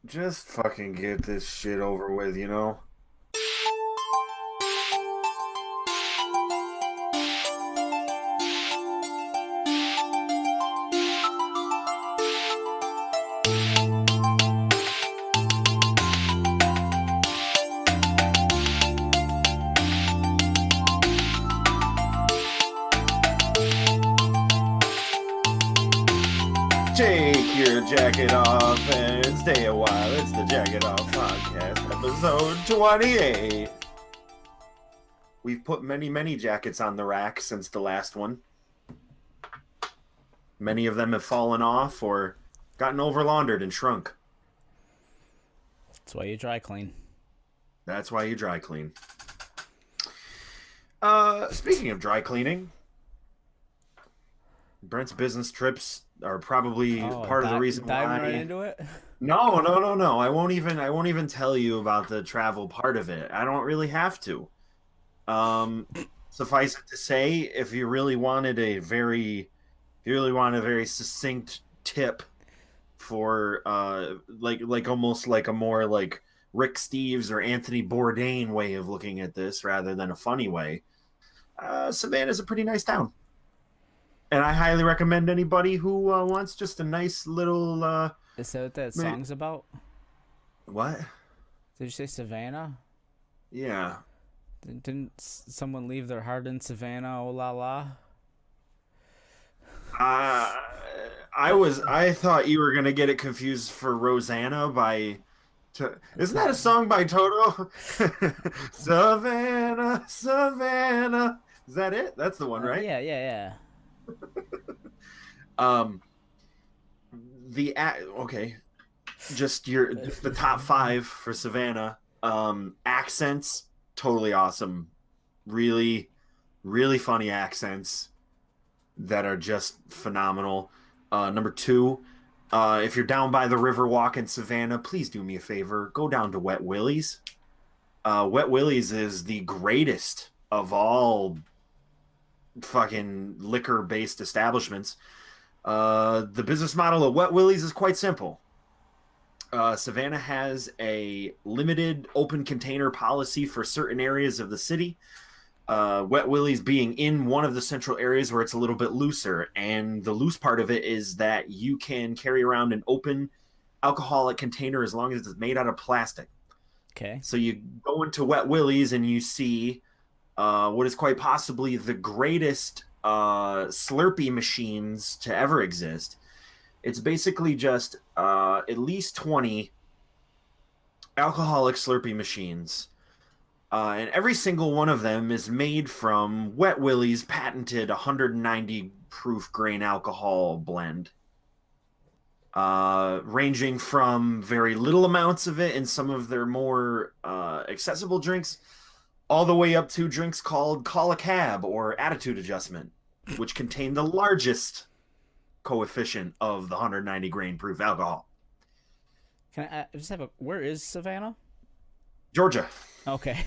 Just fucking get this shit over with, you know? Take your jacket off and stay a while. It's the Jacket Off Podcast, episode 28. We've put many, many jackets on the rack since the last one. Many of them have fallen off or gotten over-laundered and shrunk. That's why you dry clean. That's why you dry clean. Speaking of dry cleaning, Brent's business trips are probably part of the reason diving why. right into it. No, no, no, no. I won't even tell you about the travel part of it. I don't really have to. Um, Suffice it to say, if you really wanted a very succinct tip for like almost like a more like Rick Steves or Anthony Bourdain way of looking at this rather than a funny way, Savannah's a pretty nice town. And I highly recommend anybody who wants just a nice little Is that what that song's about? what? Did you say Savannah? Yeah. Didn't someone leave their heart in Savannah? Oh la la. Uh, I thought you were gonna get it confused for Rosanna by isn't that a song by Toto? Savannah, Savannah. Is that it? That's the one, right? Yeah. Um okay. Just the top five for Savannah. Accents, totally awesome. Really, really funny accents that are just phenomenal. Number two, if you're down by the Riverwalk in Savannah, please do me a favor. Go down to Wet Willie's. Wet Willie's is the greatest of all fucking liquor-based establishments. The business model of Wet Willie's is quite simple. Savannah has a limited open container policy for certain areas of the city. Wet Willie's being in one of the central areas where it's a little bit looser. And the loose part of it is that you can carry around an open alcoholic container as long as it's made out of plastic. Okay. So you go into Wet Willie's and you see what is quite possibly the greatest Slurpee machines to ever exist. It's basically just at least 20 alcoholic Slurpee machines. And every single one of them is made from Wet Willie's patented 190 proof grain alcohol blend. Ranging from very little amounts of it in some of their more accessible drinks, all the way up to drinks called Call a Cab or Attitude Adjustment, which contain the largest coefficient of the 190 grain proof alcohol. Can I just have a? Where is Savannah? Georgia. Okay.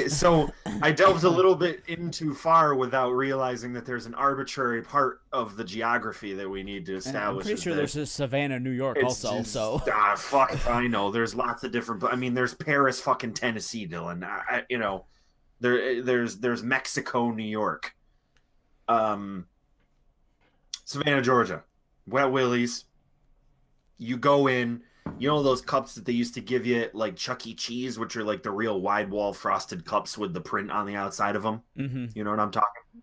So I delved a little bit in too far without realizing that there's an arbitrary part of the geography that we need to And I'm establish. pretty sure there's a Savannah, New York, also. Just, So fuck if I know. There's lots of different. I mean, there's Paris, fucking Tennessee, Dylan. There's Mexico, New York. Savannah, Georgia, Wet Willie's. You go in, you know those cups that they used to give you at like Chuck E. Cheese, which are like the real wide wall frosted cups with the print on the outside of them. mm-hmm. You know what I'm talking?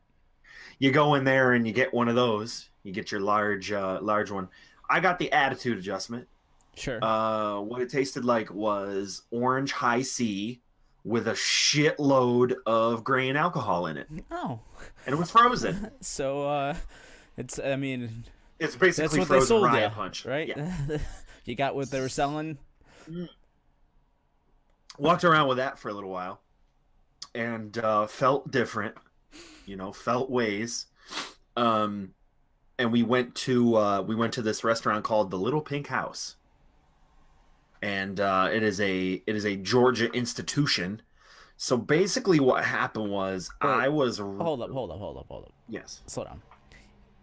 You go in there and you get one of those. You get your large one. I got the Attitude Adjustment. Sure. What it tasted like was orange high C with a shitload of grain alcohol in it. Oh. And it was frozen. So it's It's that's basically what they frozen sold riot you, punch. right? Yeah. You got what they were selling. Walked around with that for a little while and felt different, felt ways. And we went to this restaurant called the Little Pink House. And it is a Georgia institution. So basically what happened was Wait, I was Hold up. Yes. Slow down.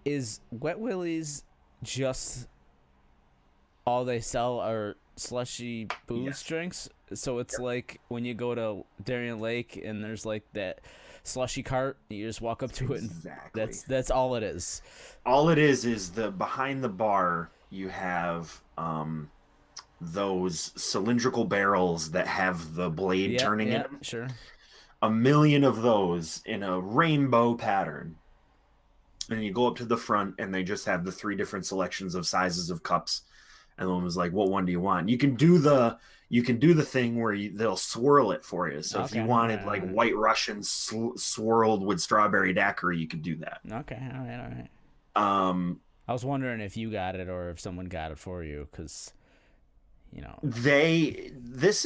Is Wet Willie's just all they sell are slushy booze Yes. drinks. So it's Yep. like when you go to Darien Lake and there's like that slushy cart, you just walk up to it and Exactly. that's all it is. All it is the behind the bar you have those cylindrical barrels that have the blade Yeah, turning in yeah, them. sure. A million of those in a rainbow pattern. And you go up to the front and they just have the three different selections of sizes of cups. And one was like, "What one do you want?" You can do the thing where they'll swirl it for you. So if Okay, you all wanted right, like all right. White Russian swirled with strawberry daiquiri, you could do that. Okay, all right, all right. Um, I was wondering if you got it or if someone got it for you, because they this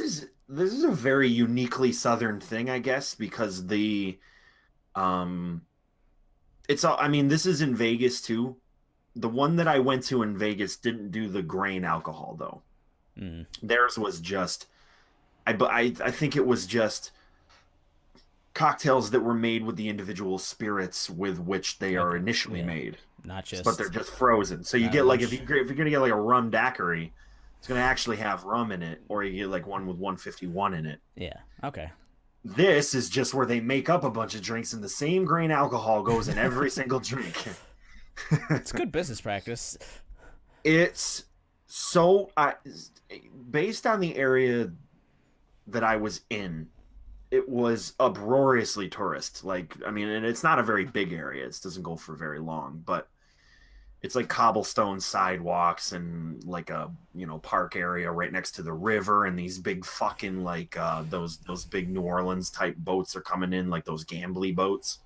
is a very uniquely southern thing, I guess, because the um it's all I mean, this is in Vegas too. The one that I went to in Vegas didn't do the grain alcohol though. mm, Theirs was just I think it was just cocktails that were made with the individual spirits with which they are okay, initially yeah, made, not but they're just just frozen. So you not a get like bunch. if you're gonna get like a rum daiquiri, it's gonna actually have rum in it, or you get like one with 151 in it. Yeah, okay. This is just where they make up a bunch of drinks and the same grain alcohol goes in every single drink. It's good business practice. It's so based on the area that I was in, it was uproariously tourist. Like, I mean, and it's not a very big area. It doesn't go for very long, but it's like cobblestone sidewalks and like a park area right next to the river, and these big fucking like those big New Orleans type boats are coming in, like those gambly boats,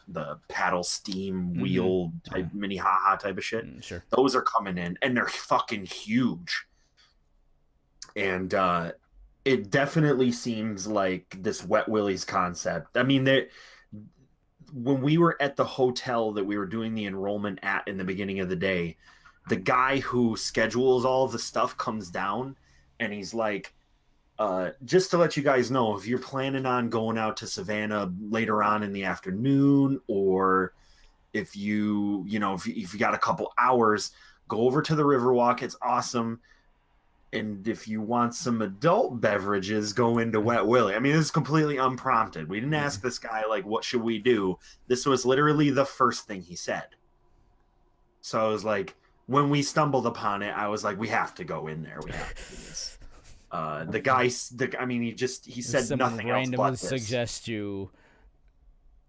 the paddle steam Mm-hmm. wheel type Yeah, mini haha type of shit. sure. Those are coming in and they're fucking huge. And it definitely seems like this Wet Willie's concept. I mean, when we were at the hotel that we were doing the enrollment at in the beginning of the day, the guy who schedules all of the stuff comes down and he's like, just to let you guys know, if you're planning on going out to Savannah later on in the afternoon, or if if you got a couple hours, go over to the Riverwalk. It's awesome. And if you want some adult beverages, go into Wet Willie. I mean, this is completely unprompted. We didn't Yeah. ask this guy, like, what should we do? This was literally the first thing he said. So I was like, when we stumbled upon it, I was like, we have to go in there. We have to do this. I mean, he If said someone nothing else randomly but this. suggests you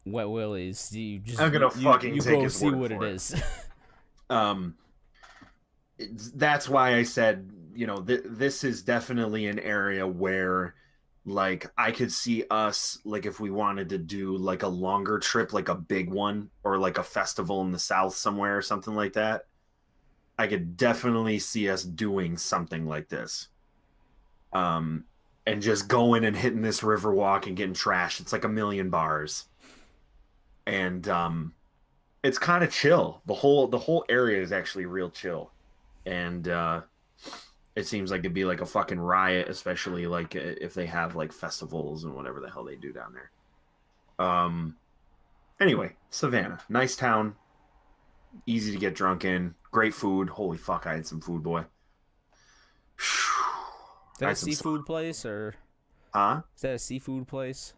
Wet Willie's, you just I'm gonna fucking you take go his see word what it for it. is. Um, that's why I said, this is definitely an area where, like, I could see us, like, if we wanted to do like a longer trip, like a big one, or like a festival in the South somewhere or something like that. I could definitely see us doing something like this. Um, and just going and hitting this river walk and getting trashed. It's like a million bars. And it's kind of chill. The whole area is actually real chill. And it seems like it'd be like a fucking riot, especially like if they have like festivals and whatever the hell they do down there. Um anyway, Savannah, nice town, easy to get drunk in, great food. Holy fuck, I had some food, boy. Is I that a had some seafood place or huh? is that a seafood place?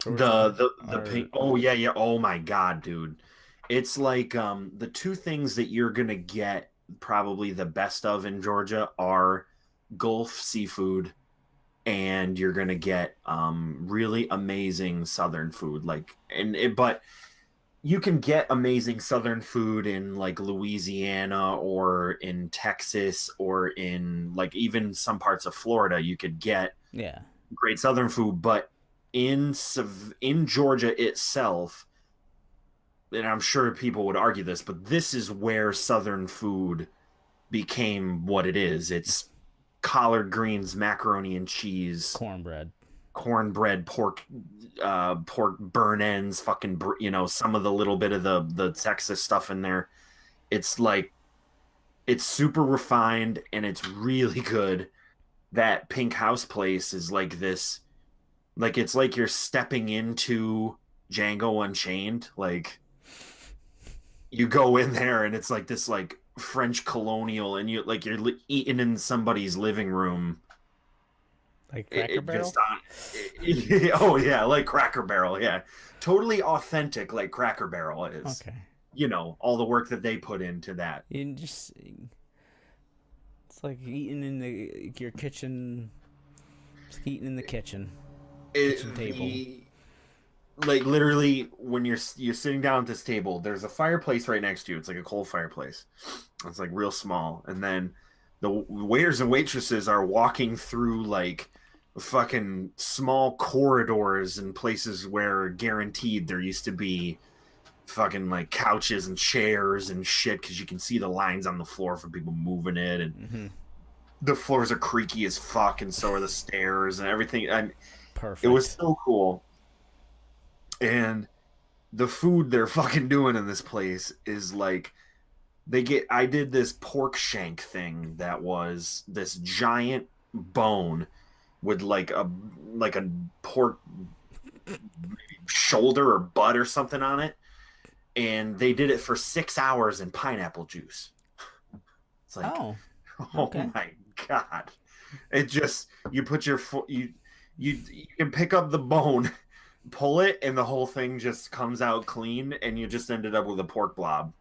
The Tourism the or pink. Oh yeah, yeah. Oh my god, dude. It's like the two things that you're gonna get probably the best of in Georgia are Gulf seafood, and you're gonna get really amazing Southern food. But you can get amazing Southern food in like Louisiana or in Texas or in like even some parts of Florida. You could get yeah. great Southern food, but in Georgia itself, and I'm sure people would argue this, but this is where Southern food became what it is. It's collard greens, macaroni and cheese, Cornbread. cornbread, pork burn ends, fucking some of the little bit of the Texas stuff in there. It's like it's super refined and it's really good. That Pink House place is like this, like it's like you're stepping into Django Unchained. Like you go in there and it's like this like French colonial, and you're eating in somebody's living room. Like Cracker It just Barrel. oh yeah, like Cracker Barrel, yeah, totally authentic, like Cracker Barrel is. Okay. All the work that they put into that. You just it's like eating in your kitchen. It's like eating in the It, kitchen table. the like literally when you're sitting down at this table, there's a fireplace right next to you. It's like a coal fireplace. It's like real small, and then the waiters and waitresses are walking through like fucking small corridors and places where guaranteed there used to be fucking like couches and chairs and shit because you can see the lines on the floor for people moving it, and Mm-hmm. the floors are creaky as fuck, and so are the stairs and everything. And it was Perfect. so cool. And the food they're fucking doing in this place is like I did this pork shank thing that was this giant bone with like a pork shoulder or butt or something on it, and they did it for 6 hours in pineapple juice. It's like, Oh, oh okay. my god! It just you put your foot you can pick up the bone, pull it, and the whole thing just comes out clean, and you just ended up with a pork blob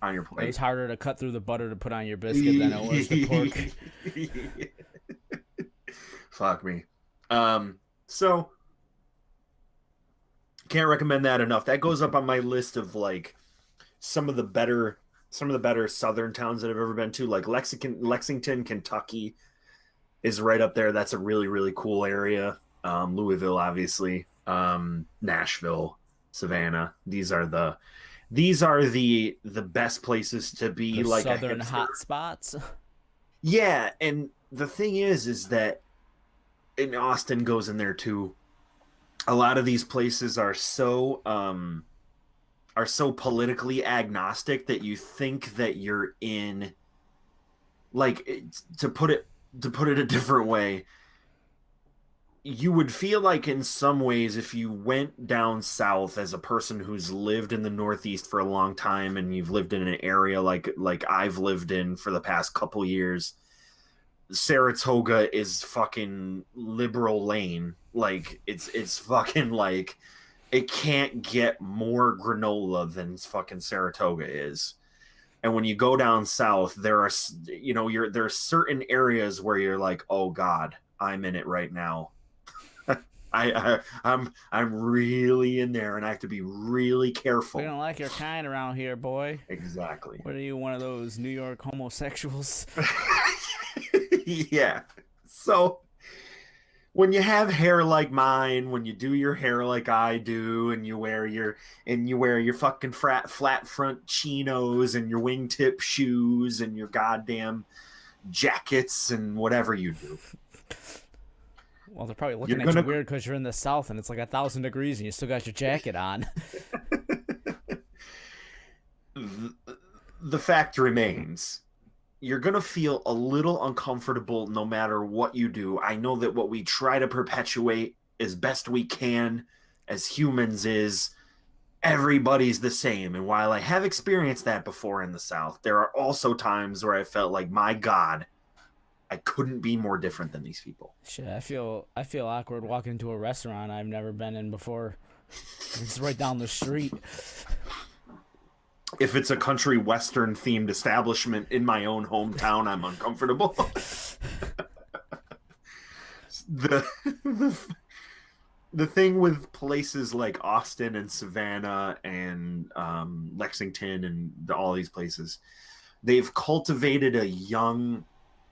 on your It was plate. harder to cut through the butter to put on your biscuit than it was the pork. Fuck me. So can't recommend that enough. That goes up on my list of like some of the better southern towns that I've ever been to. Like Lexington, Kentucky is right up there. That's a really, really cool area. Louisville, obviously. Nashville, Savannah. These are the best places to be The like a southern hipster. hot spots. Yeah, and the thing is that and Austin goes in there too. A lot of these places are so politically agnostic that you think that you're in like to put it a different way, you would feel like in some ways if you went down south as a person who's lived in the Northeast for a long time and you've lived in an area like I've lived in for the past couple years, Saratoga is fucking liberal lane. Like it's fucking like it can't get more granola than fucking Saratoga is. And when you go down south, there are certain areas where you're like, oh God, I'm in it right now. I'm really in there, and I have to be really We careful. don't like your kind around here, boy. Exactly. What are you, one of those New York homosexuals? Yeah. So when you have hair like mine, when you do your hair like I do, and you wear your fucking flat front chinos and your wingtip shoes and your goddamn jackets and whatever you do, Well, they're probably you're looking at you gonna weird because you're in the South and it's like 1,000 degrees and you still got your jacket on. the, the fact remains you're going to feel a little uncomfortable no matter what you do. I know that what we try to perpetuate as best we can as humans is everybody's the same. And while I have experienced that before in the South, there are also times where I felt like, my God, I couldn't be more different than these people. Shit, I feel awkward walking into a restaurant I've never been in before. It's right down the street. If it's a country western themed establishment in my own hometown, I'm uncomfortable. the, the the thing with places like Austin and Savannah and Lexington and all these places, they've cultivated a young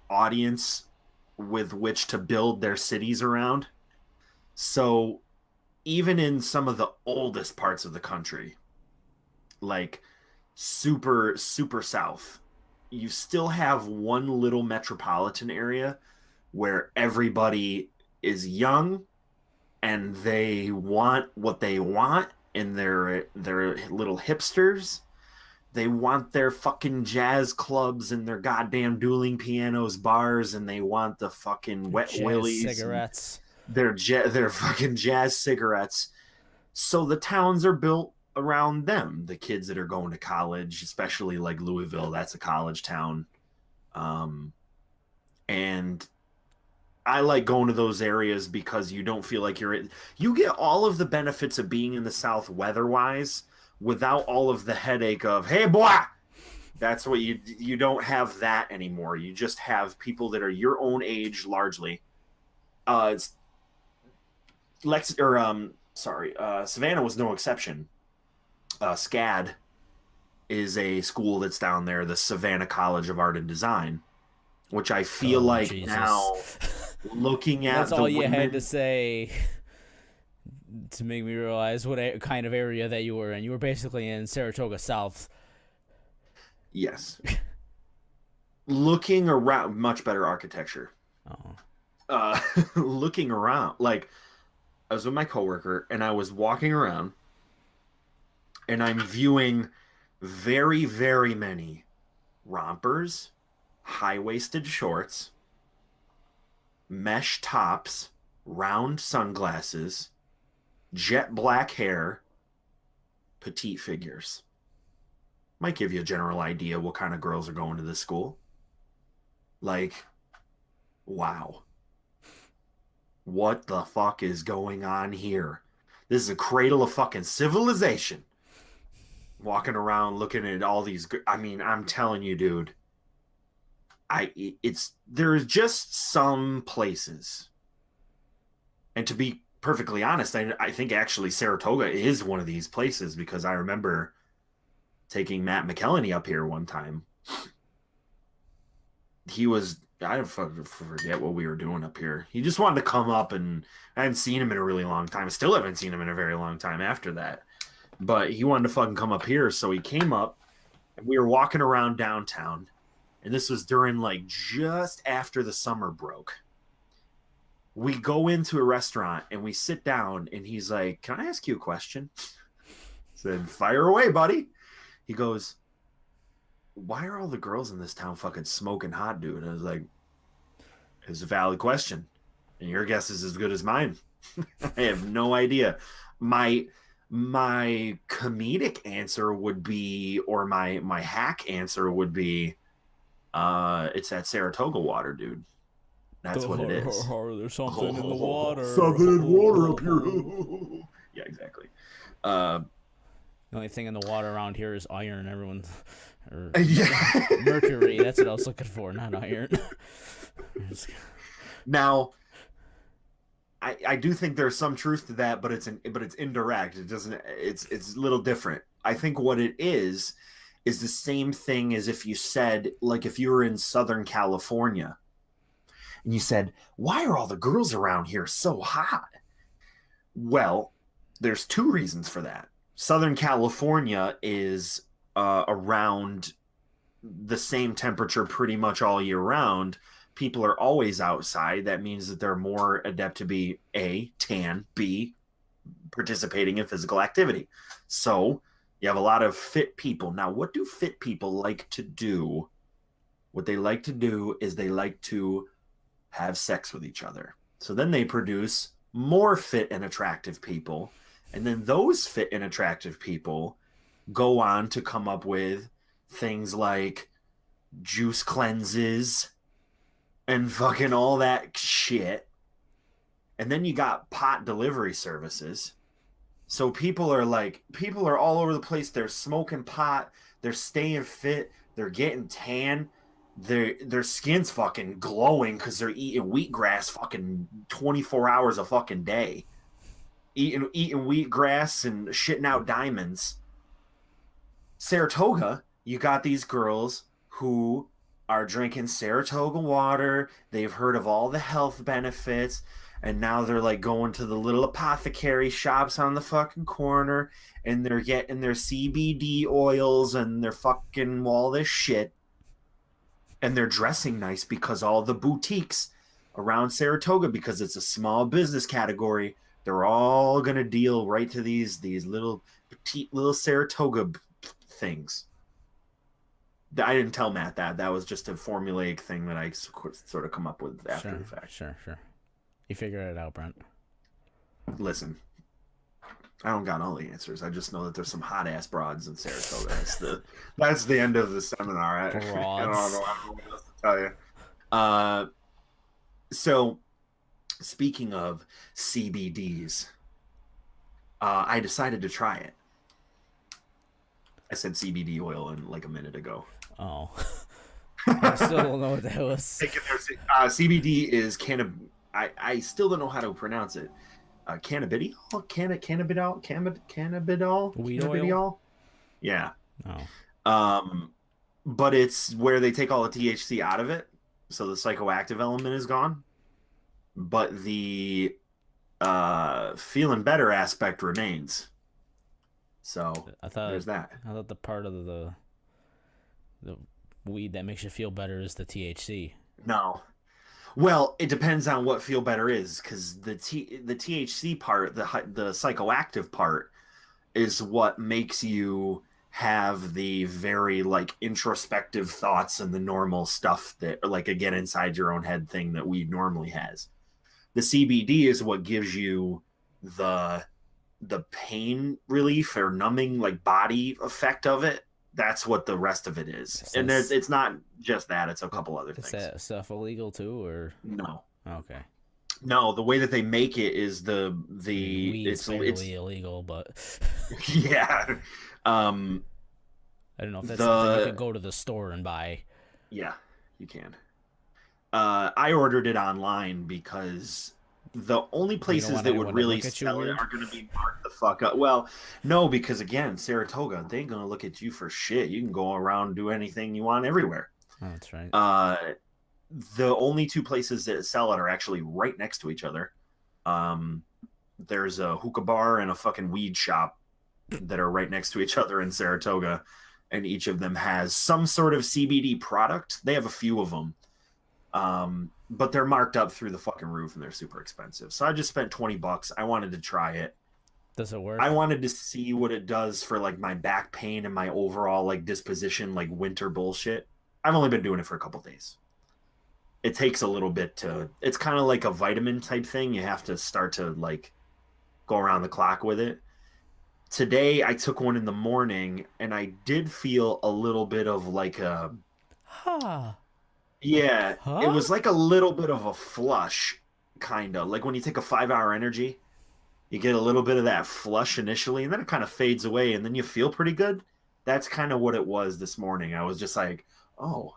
audience with which to build their cities around. So even in some of the oldest parts of the country, like super super south, you still have one little metropolitan area where everybody is young and they want what they want, and they're little hipsters. They want their fucking jazz clubs and their goddamn dueling pianos bars, and they want the fucking wet Jazz willies and cigarettes. their fucking jazz cigarettes. So the towns are built around them, the kids that are going to college, especially like Louisville, that's a college town. Um, and I like going to those areas because you don't feel like you get all of the benefits of being in the South weather-wise without all of the headache of, hey boy, that's what you don't have that anymore. You just have people that are your own age largely. It's Savannah was no exception. SCAD is a school that's down there, the Savannah College of Art and Design, which I feel Oh, like Jesus. now looking That's at the all you had to women. say to make me realize what kind of area that you were in. You were basically in Saratoga South. Yes. Looking around, much better architecture. Oh. Looking around, like I was with my coworker and I was walking around and I'm viewing very, very many rompers, high-waisted shorts, mesh tops, round sunglasses, jet black hair, petite figures. Might give you a general idea what kind of girls are going to this school. Like, wow. What the fuck is going on here? This is a cradle of fucking civilization. Walking around looking at all these. I mean, I'm telling you, dude. There's just some places, and to be perfectly honest, I think actually Saratoga is one of these places because I remember taking Matt McKellany up here one time. I forget what we were doing up here. He just wanted to come up, and I hadn't seen him in a really long time. I still haven't seen him in a very long time after that. But he wanted to fucking come up here, so he came up, and we were walking around downtown, and this was during like just after the summer broke. We go into a restaurant and we sit down, and he's like, "Can I ask you a question?" I said, "Fire away, buddy." He goes, "Why are all the girls in this town fucking smoking hot, dude?" And I was like, "It's a valid question, and your guess is as good as mine." I have no idea. My comedic answer would be, or my hack answer would be, it's that Saratoga water, dude. That's what it is. There's something in the water. Something in water up here. Yeah, exactly. The only thing in the water around here is iron. Everyone's or Yeah. mercury. That's what I was looking for, not iron. Now, I do think there's some truth to that, but it's indirect. It doesn't. It's a little different. I think what it is the same thing as if you said, like, if you were in Southern California and you said, "Why are all the girls around here so hot?" Well, there's two reasons for that. Southern California is around the same temperature pretty much all year round. People are always outside. That means that they're more adept to be A, tan, B, participating in physical activity. So you have a lot of fit people. Now, what do fit people like to do? What they like to do is they like to have sex with each other. So then they produce more fit and attractive people. And then those fit and attractive people go on to come up with things like juice cleanses and fucking all that shit. And then you got pot delivery services. So people are all over the place. They're smoking pot. They're staying fit. They're getting tan. Their skin's fucking glowing because they're eating wheatgrass fucking 24 hours a fucking day. Eating wheatgrass and shitting out diamonds. Saratoga, you got these girls who are drinking Saratoga water. They've heard of all the health benefits, and now they're like going to the little apothecary shops on the fucking corner, and they're getting their CBD oils and their fucking all this shit. And they're dressing nice because all the boutiques around Saratoga, because it's a small business category, they're all gonna deal right to these little petite little Saratoga things. I didn't tell Matt that. That was just a formulaic thing that I sort of come up with after the fact. Sure. You figured it out, Brent. Listen, I don't got all the answers. I just know that there's some hot ass broads in Saratoga. That's the end of the seminar. I don't Broads. know what else to tell you. Uh, so speaking of CBDs, I decided to try it. I said CBD oil in like a minute ago. Oh. I still don't know what that was. CBD is I still don't know how to pronounce it. Cannabidiol, Weed oil? cannabidiol. Yeah. Oh. But it's where they take all the THC out of it, so the psychoactive element is gone. But the feeling better aspect remains. So there's that. I thought the part of the weed that makes you feel better is the THC. No. Well, it depends on what feel better is, because the THC part, the psychoactive part, is what makes you have the very like introspective thoughts and the normal stuff that like again inside your own head thing that weed normally has. The CBD is what gives you the pain relief or numbing like body effect of it. That's what the rest of it is. And it's not just that, it's a couple other Is things. that stuff illegal too, or No. okay? No, the way that they make it is Weed's fairly illegal, but yeah. I don't know if that's something you could go to the store and buy. Yeah, you can. I ordered it online because the only places that would really sell it are going to be marked the fuck up. Well, no, because again, Saratoga, they ain't going to look at you for shit. You can go around and do anything you want everywhere. Oh, that's right. The only two places that sell it are actually right next to each other. There's a hookah bar and a fucking weed shop that are right next to each other in Saratoga, and each of them has some sort of CBD product. They have a few of them. But they're marked up through the fucking roof and they're super expensive. So I just spent $20. I wanted to try it. Does it work? I wanted to see what it does for like my back pain and my overall like disposition, like winter bullshit. I've only been doing it for a couple days. It takes a little bit it's kind of like a vitamin type thing. You have to start to like go around the clock with it. Today I took one in the morning and I did feel a little bit of like a yeah, it was like a little bit of a flush, kind of. Like when you take a 5-hour energy, you get a little bit of that flush initially, and then it kind of fades away, and then you feel pretty good. That's kind of what it was this morning. I was just like, oh.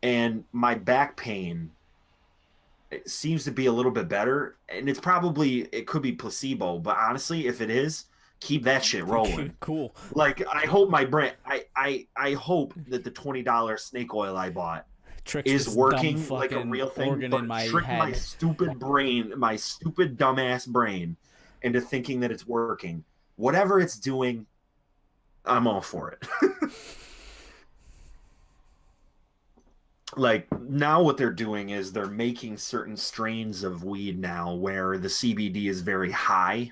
And my back pain, it seems to be a little bit better. And it could be placebo, but honestly, if it is, keep that shit rolling. Cool. Like, I hope I hope that the $20 snake oil I bought is working like a real thing, but trick my stupid brain, my stupid dumbass brain, into thinking that it's working. Whatever it's doing, I'm all for it. Like now what they're doing is they're making certain strains of weed now where the CBD is very high.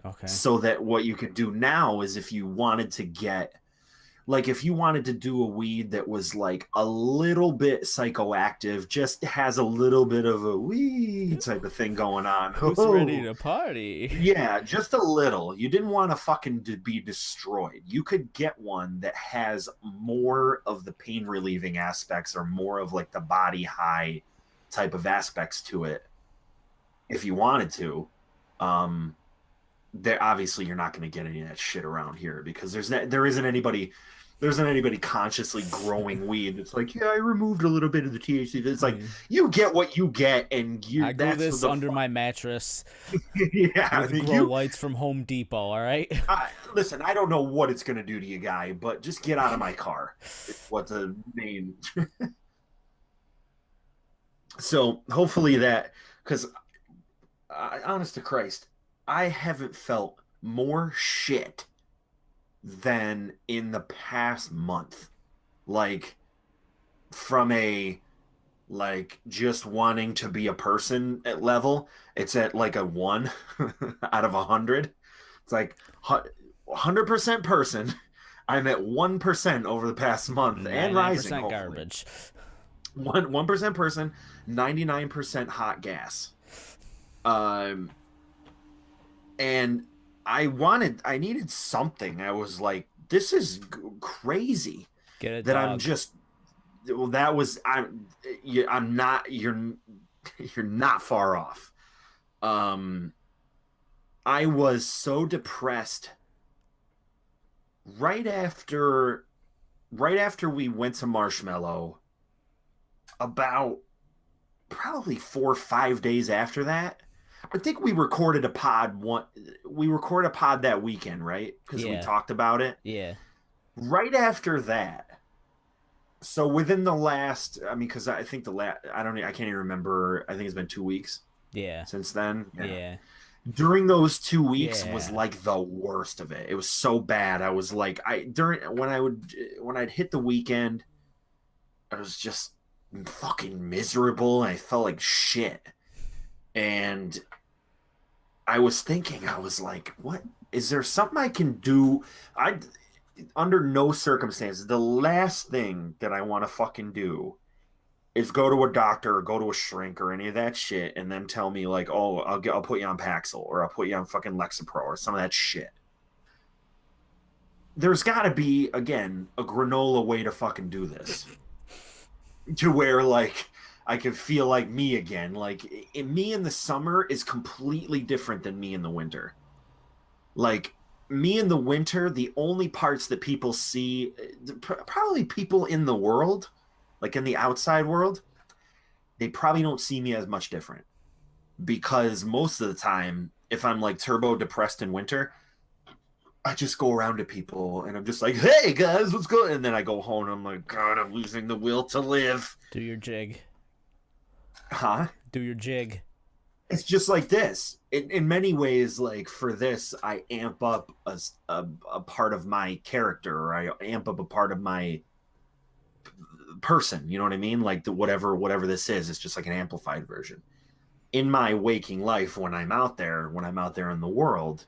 Okay. So that what you could do now is if you wanted to do a weed that was like a little bit psychoactive, just has a little bit of a weed type of thing going on. Who's ready to party? Yeah, just a little. You didn't want to fucking be destroyed. You could get one that has more of the pain relieving aspects or more of like the body high type of aspects to it if you wanted to. There obviously you're not going to get any of that shit around here because there isn't anybody consciously growing weed. It's like, yeah, I removed a little bit of the THC. It's like you get what you get, and I grew this under my mattress. Yeah, with grow lights from Home Depot. All right. Listen, I don't know what it's going to do to you, guy, but just get out of my car. It's what the main. So hopefully that, because honest to Christ, I haven't felt more shit than in the past month. Like from a like just wanting to be a person at level, it's at like a 1 out of 100. It's like 100% person. I'm at 1% over the past month and rising. 99% garbage. 1% person, 99% hot gas. And I needed something. I was like, this is crazy Get a that I'm dog. just. Well, that was I'm not. You're not far off. Um, I was so depressed right after right after we went to Marshmallow. About probably 4 or 5 days after that. I think we recorded a pod one. We recorded a pod that weekend, right? Because we Yeah. talked about it. Yeah. Right after that, so within the last, I mean, because I think I can't even remember. I think it's been 2 weeks Yeah. since then. Yeah. Yeah. During those 2 weeks was Yeah. like the worst of it. It was so bad. I was like, when I'd hit the weekend, I was just fucking miserable. And I felt like shit. And I was thinking, I was like, what is there something I can do? I under no circumstances, the last thing that I want to fucking do is go to a doctor or go to a shrink or any of that shit and then tell me like, oh, I'll put you on Paxil or I'll put you on fucking Lexapro or some of that shit. There's got to be again a granola way to fucking do this to where like I can feel like me again. Like me in the summer is completely different than me in the winter. Like me in the winter, the only parts that people see, probably people in the world, like in the outside world, they probably don't see me as much different because most of the time, if I'm like turbo depressed in winter, I just go around to people and I'm just like, hey guys, what's going on? And then I go home and I'm like, God, I'm losing the will to live. Do your jig. Huh? Do your jig. It's just like this. In many ways, like for this, I amp up a part of my character, or I amp up a part of my person. You know what I mean? Like the whatever this is, it's just like an amplified version. In my waking life, when I'm out there in the world,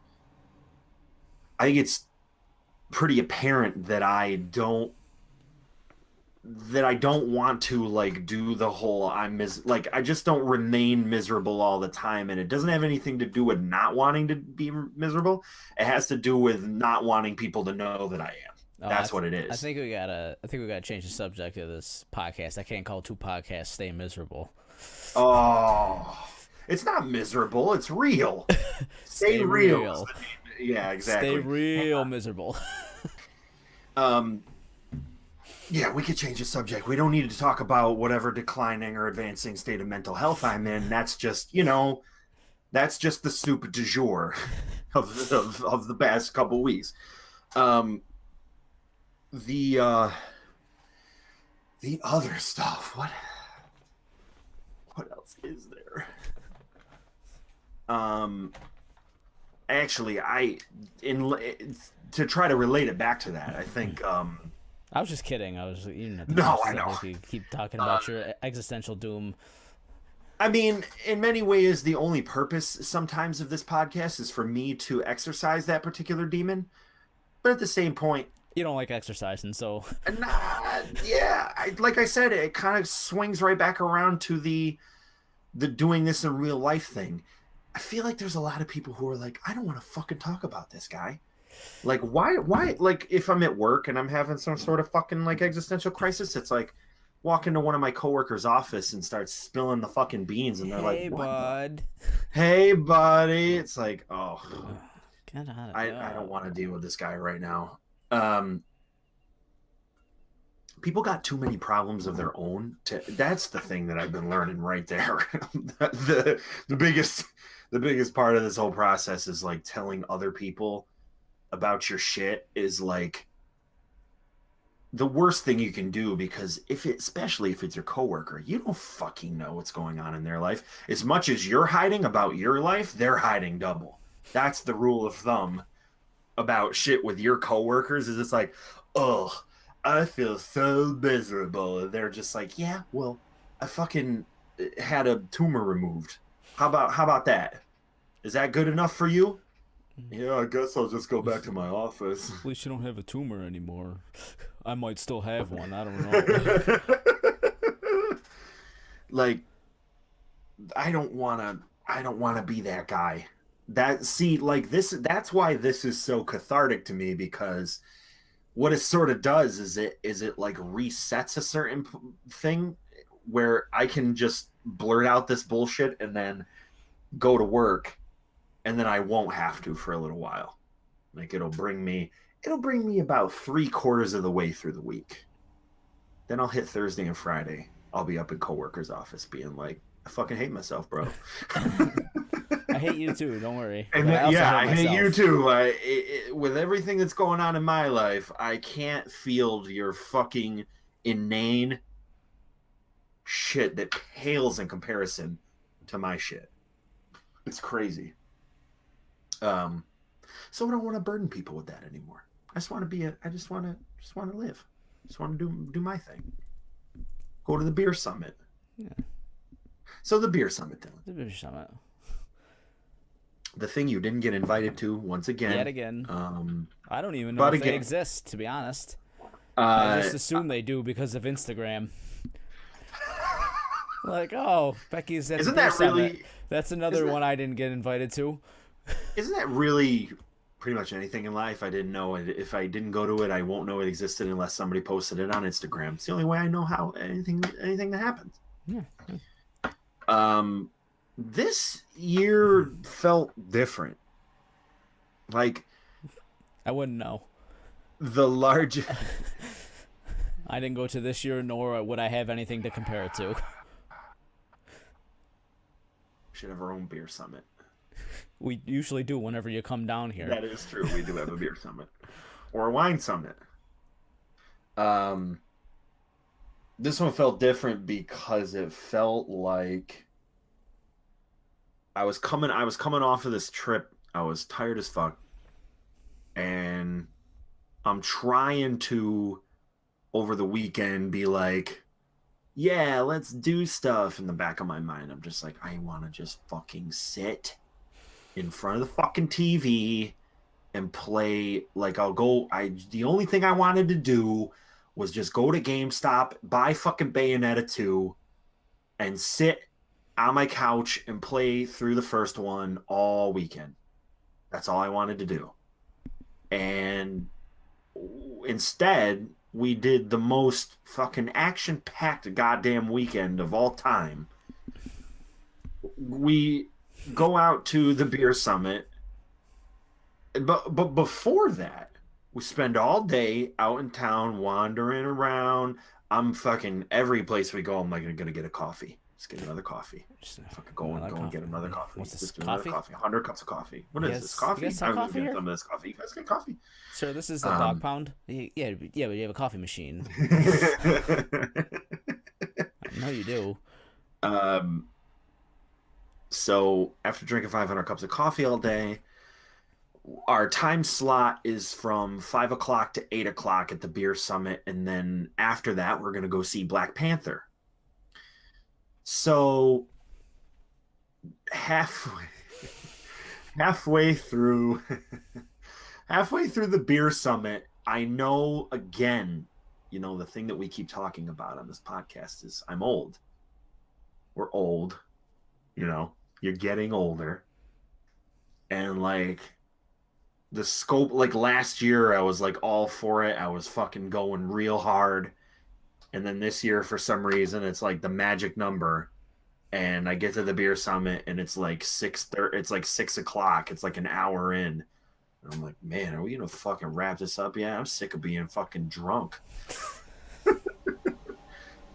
I think it's pretty apparent that I don't want to like do the whole like I just don't remain miserable all the time, and it doesn't have anything to do with not wanting to be miserable. It has to do with not wanting people to know that I am. Oh, That's what it I is. think we gotta. I think we gotta change the subject of this podcast. I can't call two podcasts "Stay Miserable." Oh, it's not miserable. It's real. Stay Stay real. real. Yeah, Stay exactly. real miserable. Um, yeah, we could change the subject. We don't need to talk about whatever declining or advancing state of mental health I'm in. That's just, that's just the soup du jour of the past couple weeks. Um, the the other stuff. What else is there? Um, actually, in to try to relate it back to that, I think I was just kidding. I was even no, I know. if you keep talking about your existential doom. I mean, in many ways, the only purpose sometimes of this podcast is for me to exercise that particular demon. But at the same point, You don't like exercising, so yeah, like I said, it kind of swings right back around to the doing this in real life thing. I feel like there's a lot of people who are like, I don't want to fucking talk about this guy. Like, why? Like, if I'm at work and I'm having some sort of fucking like existential crisis, it's like walk into one of my coworkers' office and start spilling the fucking beans, and they're hey, like, "What? bud. Hey, buddy." It's like, oh, Get out of I don't want to deal with this guy right now. Um, people got too many problems of their own. That's the thing that I've been learning right there. The biggest part of this whole process is like telling other people about your shit is like the worst thing you can do, because especially if it's your coworker, you don't fucking know what's going on in their life. As much as you're hiding about your life, they're hiding double. That's the rule of thumb about shit with your coworkers. Is it's like, oh, I feel so miserable. They're just like, yeah, well, I fucking had a tumor removed. How about that? Is that good enough for you? Yeah, I guess I'll just go back to my office. At least you don't have a tumor anymore. I might still have one. I don't know. Like, I don't want to be that guy. That's why this is so cathartic to me, because what it sort of does is it like resets a certain thing where I can just blurt out this bullshit and then go to work, and then I won't have to for a little while. Like it'll bring me about 3/4 of the way through the week. Then I'll hit Thursday and Friday. I'll be up in coworker's office being like, I fucking hate myself, bro. I hate you too. Don't worry. And But I also yeah, hate I hate myself. you too. With everything that's going on in my life, I can't field your fucking inane shit that pales in comparison to my shit. It's crazy. Um, so I don't want to burden people with that anymore. I just want to be I just want to live. Just want to do my thing. Go to the beer summit. Yeah. So the beer summit, Dylan. The British Summit. The thing you didn't get invited to once again. Yet again. I don't even know but if they again- exist, to be honest. I just Uh, assume they do because of Instagram. Like, oh, Becky's at isn't the Beer that really? Summit. That's another isn't that- one I didn't get invited to. Isn't that really pretty much anything in life? I didn't know it. If I didn't go to it, I won't know it existed unless somebody posted it on Instagram. It's the only way I know how anything that happens. Yeah. This year felt different. Like I wouldn't know. the large. I didn't go to this year, nor would I have anything to compare it to. Should have our own beer summit. We usually do whenever you come down here. That is true. We do have a beer summit or a wine summit. This one felt different because it felt like I was coming off of this trip. I was tired as fuck. And I'm trying to over the weekend be like, yeah, let's do stuff. In the back of my mind, I'm just like, I want to just fucking sit in front of the fucking TV and play. Like, the only thing I wanted to do was just go to GameStop, buy fucking Bayonetta 2, and sit on my couch and play through the first one all weekend. That's all I wanted to do. And instead, we did the most fucking action-packed goddamn weekend of all time. We go out to the beer summit, but before that, we spend all day out in town wandering around. I'm fucking every place we go. I'm like, gonna get a coffee. Just get another coffee. Just, Fucking go and get another coffee. What's this, Just do another coffee? 100 cups of coffee. What You is guys- this? Coffee? you guys have I'm coffee gonna get here? some of this coffee. You guys get coffee? Sir, this is the dog pound. Yeah, but you have a coffee machine. I know you do. So after drinking 500 cups of coffee all day, our time slot is from 5 o'clock to 8 o'clock at the beer summit, and then after that, we're gonna go see Black Panther. So halfway through the beer summit, I know again, the thing that we keep talking about on this podcast is I'm old. We're old, you're getting older. And like the scope, like last year I was like all for it. I was fucking going real hard. And then this year, for some reason, it's like the magic number. And I get to the beer summit and it's like 6:30. It's like 6 o'clock. It's like an hour in. And I'm like, man, are we gonna fucking wrap this up? Yeah, I'm sick of being fucking drunk.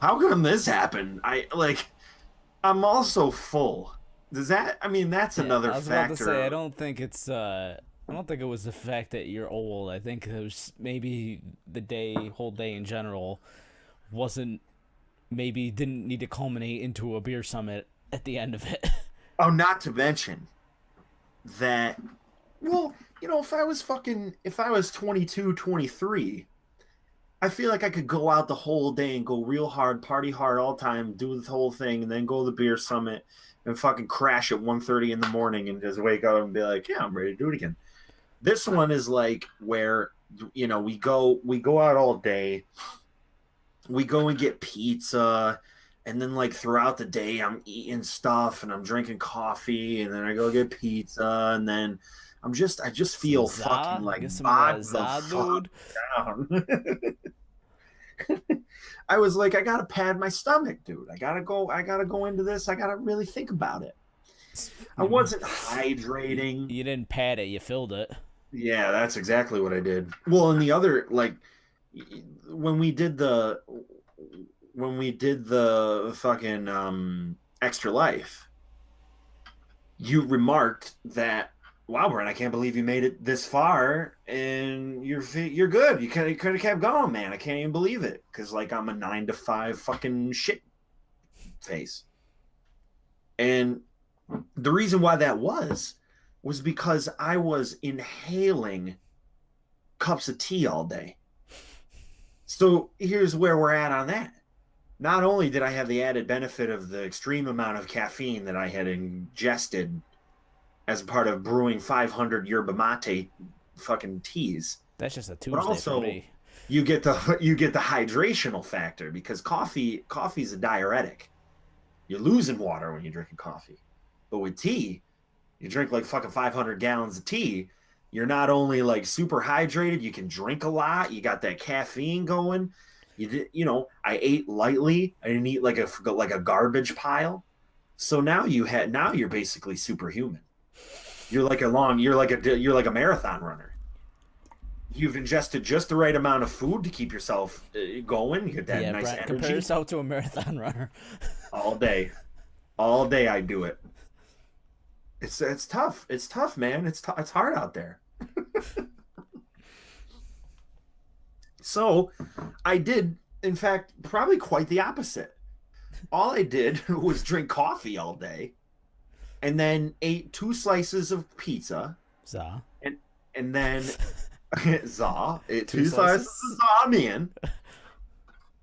How come this happened? I'm also full. That's another I was factor. about to say, I don't think it was the fact that you're old. I think it was maybe the whole day in general didn't need to culminate into a beer summit at the end of it. Oh, not to mention that, well, if I was 22, 23, I feel like I could go out the whole day and go real hard, party hard all the time, do the whole thing, and then go to the beer summit and fucking crash at 1:30 in the morning and just wake up and be like, yeah, I'm ready to do it again. This one is like where, we go out all day. We go and get pizza, And then like throughout the day, I'm eating stuff and I'm drinking coffee, and then I go get pizza, and then I just Some feel fucking za, like get some of that bogged the za, fuck dude. down. I was like, I gotta pad my stomach, dude. I gotta go into this. I gotta really think about it. I wasn't hydrating. You didn't pad it, you filled it. Yeah, that's exactly what I did. Well, and the other like when we did the fucking extra life, you remarked that, wow, Brent, I can't believe you made it this far and you're good. You could have kept going, man. I can't even believe it because like I'm a 9 to 5 fucking shit face. And the reason why that was because I was inhaling cups of tea all day. So here's where we're at on that. Not only did I have the added benefit of the extreme amount of caffeine that I had ingested as part of brewing 500 yerba mate fucking teas, That's just a but Tuesday for also me. you get the hydrational factor because coffee's a diuretic. You're losing water when you're drinking coffee, but with tea, you drink like fucking 500 gallons of tea. You're not only like super hydrated, you can drink a lot. You got that caffeine going. You know, I ate lightly. I didn't eat like a garbage pile. So now you're basically superhuman. You're like a marathon runner. You've ingested just the right amount of food to keep yourself going. You get that Yeah, nice Brent, compare energy yourself to a marathon runner. all day. All day I do it. It's tough. It's tough, man. It's hard out there. So I did, in fact, probably quite the opposite. All I did was drink coffee all day and then ate 2 slices of pizza za. and then za, ate Two 2 slices slices? of za man,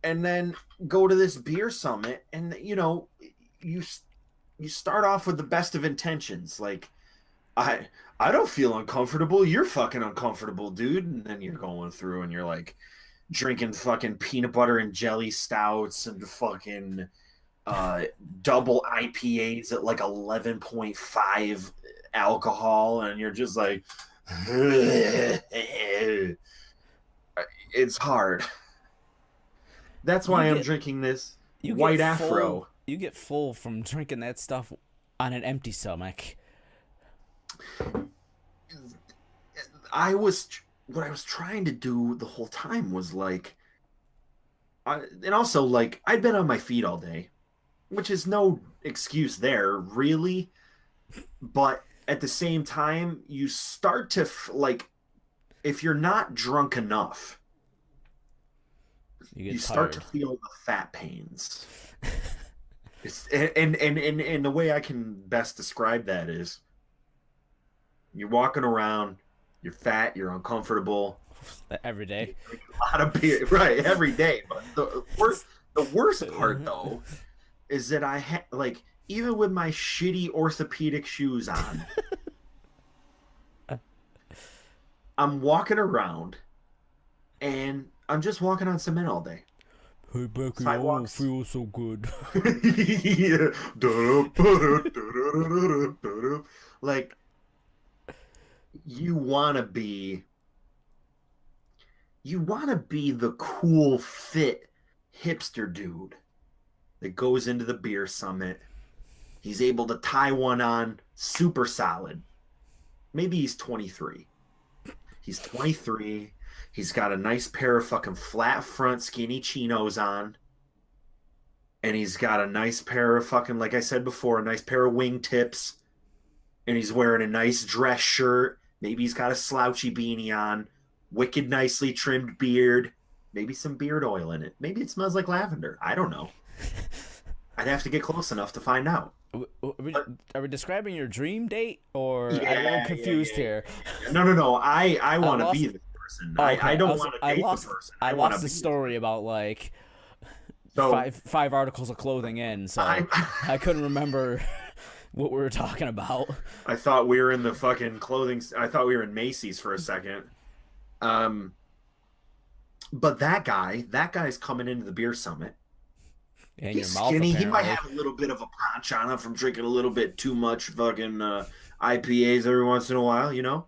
and then go to this beer summit. And you know, you you start off with the best of intentions, like I I don't feel uncomfortable. You're fucking uncomfortable, dude. And then you're going through and you're like drinking fucking peanut butter and jelly stouts and fucking uh double IPAs at like 11.5 alcohol, and you're just like it's hard. That's You why I'm get drinking this you white get full afro. you get full from drinking that stuff on an empty stomach. I was what I was trying to do the whole time was like and also like I'd been on my feet all day, which is no excuse there, really. But at the same time, you start to like, if you're not drunk enough, You you get start to tired. feel the fat pains. It's and the way I can best describe that is you're walking around, you're fat, you're uncomfortable, Every you day. drink a lot of beer, right, every day. But the worst part though is that like even with my shitty orthopedic shoes on, I'm walking around and I'm just walking on cement all day. Hey Becky, I don't Sidewalks. feel so good. Yeah. Like you want to be the cool fit hipster dude that goes into the beer summit. He's able to tie one on super solid. Maybe he's 23. He's 23. He's got a nice pair of fucking flat front skinny chinos on. And he's got a nice pair of fucking, like I said before, a nice pair of wingtips. And he's wearing a nice dress shirt. Maybe he's got a slouchy beanie on. Wicked nicely trimmed beard. Maybe some beard oil in it. Maybe it smells like lavender. I don't know. I'd have to get close enough to find out. But Are we describing your dream date, or I'm a little yeah, yeah, confused yeah, here? yeah. No. I I want to lost. be this person. Oh, I okay, don't want to date the person. I I want to lost the be this story person. about like So five articles of clothing in, so I I couldn't remember what we were talking about. I thought we were in the fucking clothing. I thought we were in Macy's for a second. Um, but that guy's coming into the beer summit, And your He's mouth, skinny. He might apparently. have a little bit of a paunch on him from drinking a little bit too much fucking IPAs every once in a while, you know.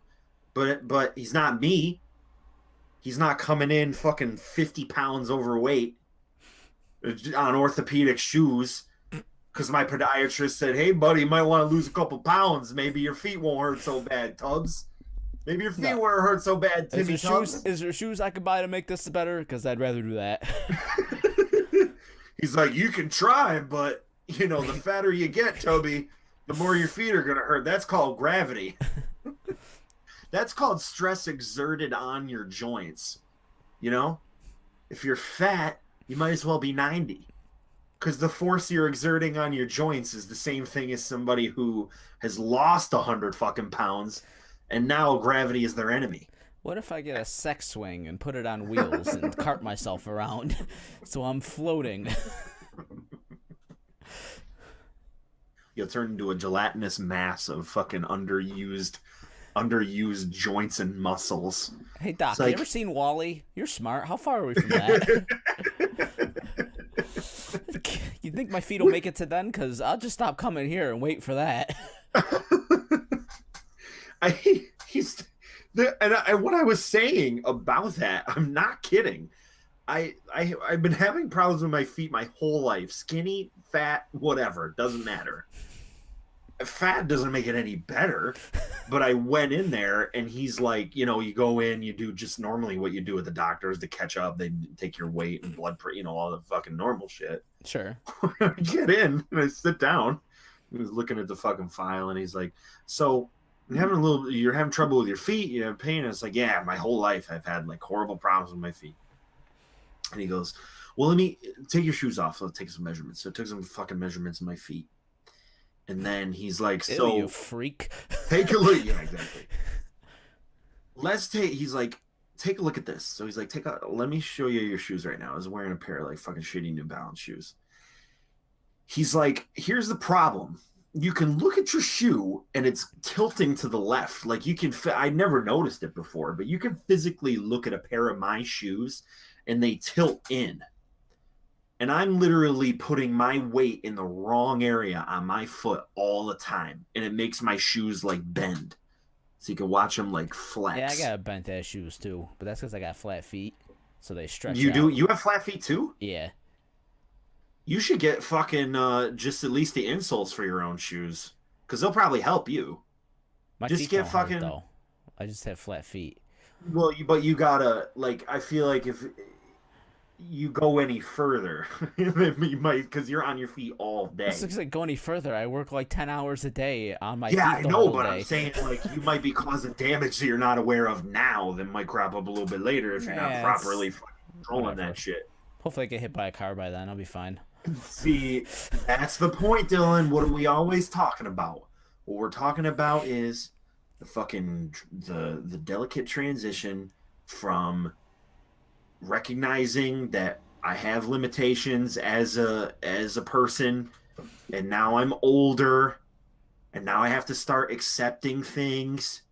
But he's not me. He's not coming in fucking 50 pounds overweight on orthopedic shoes because my podiatrist said, "Hey, buddy, you might want to lose a couple pounds. Maybe your feet won't hurt so bad, Tubbs. Maybe your feet No. won't hurt so bad, Timmy Tubbs." Is there shoes I could buy to make this better? Because I'd rather do that. He's like, "You can try, but you know, the fatter you get, Toby, the more your feet are gonna hurt. That's called gravity. That's called stress exerted on your joints. You know, if you're fat, you might as well be 90." Because the force you're exerting on your joints is the same thing as somebody who has lost 100 fucking pounds and now gravity is their enemy. What if I get a sex swing and put it on wheels and cart myself around so I'm floating? You'll turn into a gelatinous mass of fucking underused joints and muscles. Hey, Doc, It's you like, ever seen Wall-E? You're smart. How far are we from that? You think my feet will make it to then? Because I'll just stop coming here and wait for that. What I was saying about that, I'm not kidding. I've been having problems with my feet my whole life. Skinny, fat, whatever, doesn't matter. Fat doesn't make it any better. But I went in there and he's like, you know, you go in, you do just normally what you do with the doctors to catch up. They take your weight and blood pressure, you know, all the fucking normal shit. Sure. I get in and I sit down. He was looking at the fucking file and he's like, "So you're having trouble with your feet, you have pain?" And it's like, "Yeah, my whole life I've had like horrible problems with my feet." And he goes, "Well, let me take your shoes off. Let's take some measurements." So I took some fucking measurements of my feet. And then he's like, "So Ew, you freak." take a look." Yeah, exactly. He's like, "Take a look at this." So he's like, let me show you your shoes right now. I was wearing a pair of like fucking shitty New Balance shoes. He's like, "Here's the problem. You can look at your shoe and it's tilting to the left. Like I never noticed it before, but you can physically look at a pair of my shoes and they tilt in. And I'm literally putting my weight in the wrong area on my foot all the time. And it makes my shoes like bend. So you can watch them like flex." Yeah, I got bent ass shoes too, but that's because I got flat feet, so they stretch You out. do? You have flat feet too? Yeah. You should get fucking just at least the insoles for your own shoes. Because they'll probably help you. My Just feet get don't fucking... hurt, though. I just have flat feet. Well, but you gotta, like, I feel like if you go any further, you might, because you're on your feet all day. This looks like go any further. I work like 10 hours a day on my Yeah, I feet the know, whole but day. I'm saying, like, you might be causing damage that you're not aware of now that might crop up a little bit later if you're not Yeah, properly fucking controlling whatever. that shit. Hopefully I get hit by a car by then. I'll be fine. See, that's the point, Dylan. What are we always talking about? What we're talking about is the fucking the delicate transition from recognizing that I have limitations as a person, and now I'm older, and now I have to start accepting things.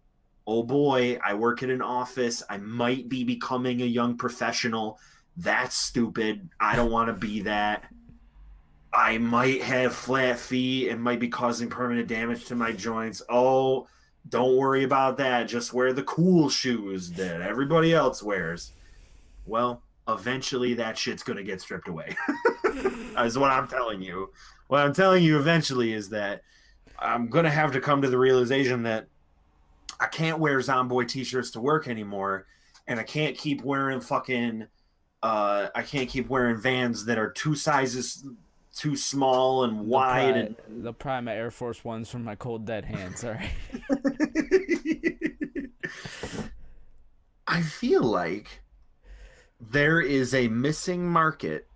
Oh boy, I work in an office. I might be becoming a young professional. That's stupid. I don't want to be that. I might have flat feet and might be causing permanent damage to my joints. Oh, don't worry about that. Just wear the cool shoes that everybody else wears. Well, eventually that shit's going to get stripped away. That's what I'm telling you. What I'm telling you eventually is that I'm going to have to come to the realization that I can't wear Zomboy t-shirts to work anymore, and I can't keep wearing Vans that are 2 sizes too small and wide. They'll pry my Air Force Ones from my cold dead hands. All right. I feel like there is a missing market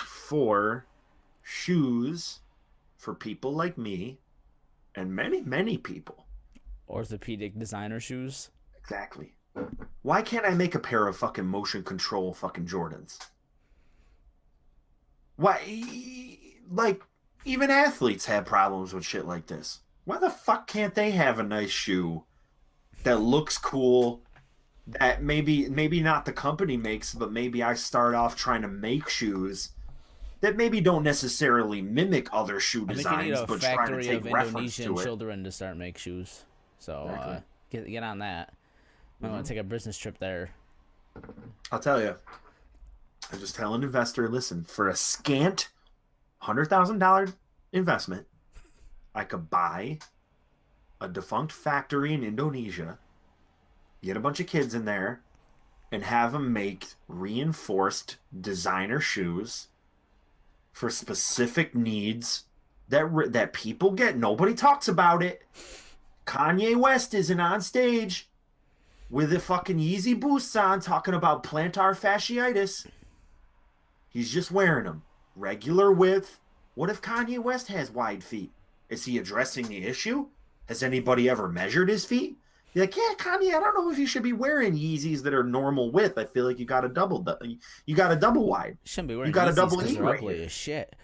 for shoes for people like me and many, many people. Orthopedic designer shoes. Exactly. Why can't I make a pair of fucking motion control fucking Jordans? Why, like, even athletes have problems with shit like this. Why the fuck can't they have a nice shoe that looks cool, that maybe not the company makes, but maybe I start off trying to make shoes that maybe don't necessarily mimic other shoe I think you need designs, a but try to factory take of reference Indonesian to it. children to start make shoes. So Exactly. get on that. I want to take a business trip there. I'll tell you. I just tell an investor, listen, for a scant $100,000 investment, I could buy a defunct factory in Indonesia, get a bunch of kids in there, and have them make reinforced designer shoes for specific needs that people get. Nobody talks about it. Kanye West isn't on stage with the fucking Yeezy boosts on talking about plantar fasciitis. He's just wearing them. Regular width. What if Kanye West has wide feet? Is he addressing the issue? Has anybody ever measured his feet? You're like, yeah, Kanye, I don't know if you should be wearing Yeezys that are normal width. I feel like you got a double wide. You shouldn't be You wearing got a Yeezys double because E they're right ugly here. as shit.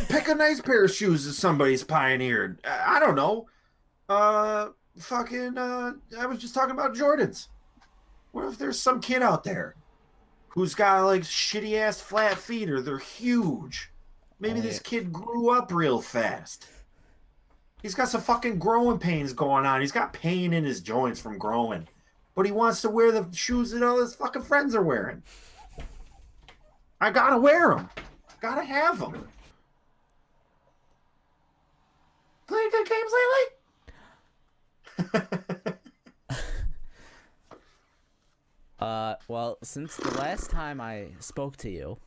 Pick a nice pair of shoes that somebody's pioneered. I don't know. I was just talking about Jordans. What if there's some kid out there who's got like shitty ass flat feet or they're huge? Maybe Only this kid grew up real fast. He's got some fucking growing pains going on. He's got pain in his joints from growing. But he wants to wear the shoes that all his fucking friends are wearing. I gotta wear them. Gotta have them. Playing good games lately? Well, since the last time I spoke to you,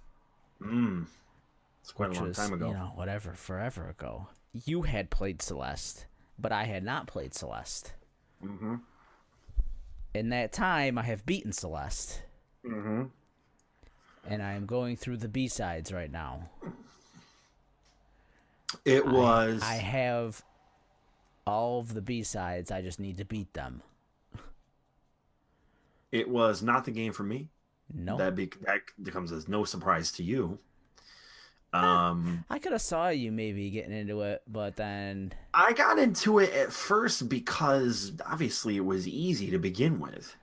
It's quite a long time ago. whatever, forever ago, you had played Celeste, but I had not played Celeste. Mm-hmm. In that time, I have beaten Celeste. Mm-hmm. And I am going through the B-sides right now. I I have all of the B-sides. I just need to beat them. It was not the game for me. No. That becomes as no surprise to you. I could have saw you maybe getting into it, but then I got into it at first because obviously it was easy to begin with.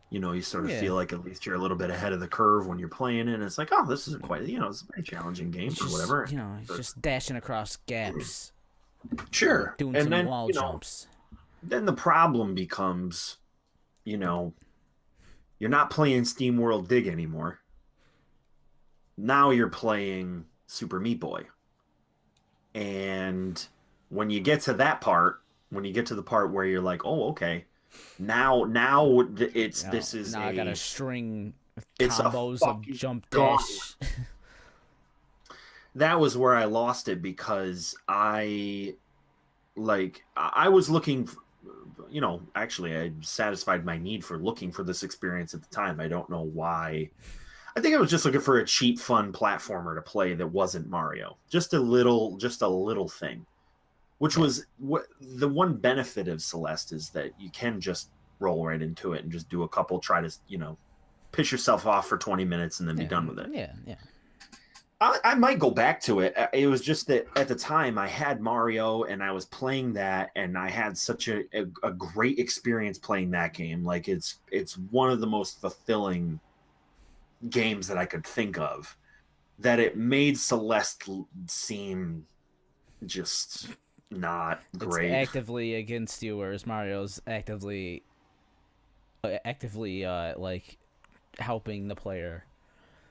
You sort of feel like at least you're a little bit ahead of the curve when you're playing it. And it's like, oh, this is it's a very challenging game or whatever. It's just dashing across gaps. Sure. Doing and some then, wall jumps. Then the problem becomes, you're not playing Steam World Dig anymore. Now you're playing Super Meat Boy. And when you get to that part, when you get to the part where you're like, oh, okay, now I gotta string it's combos of jump gauntlet. dash. That was where I lost it because I was looking, actually I satisfied my need for looking for this experience at the time. I don't know why. I think I was just looking for a cheap, fun platformer to play that wasn't Mario. Just a little thing. Which was what the one benefit of Celeste is that you can just roll right into it and just do a couple, try to, piss yourself off for 20 minutes and then be done with it. Yeah. I might go back to it. It was just that at the time I had Mario and I was playing that and I had such a great experience playing that game. Like it's one of the most fulfilling games that I could think of, that it made Celeste seem just not great. It's actively against you, whereas Mario's actively like helping the player.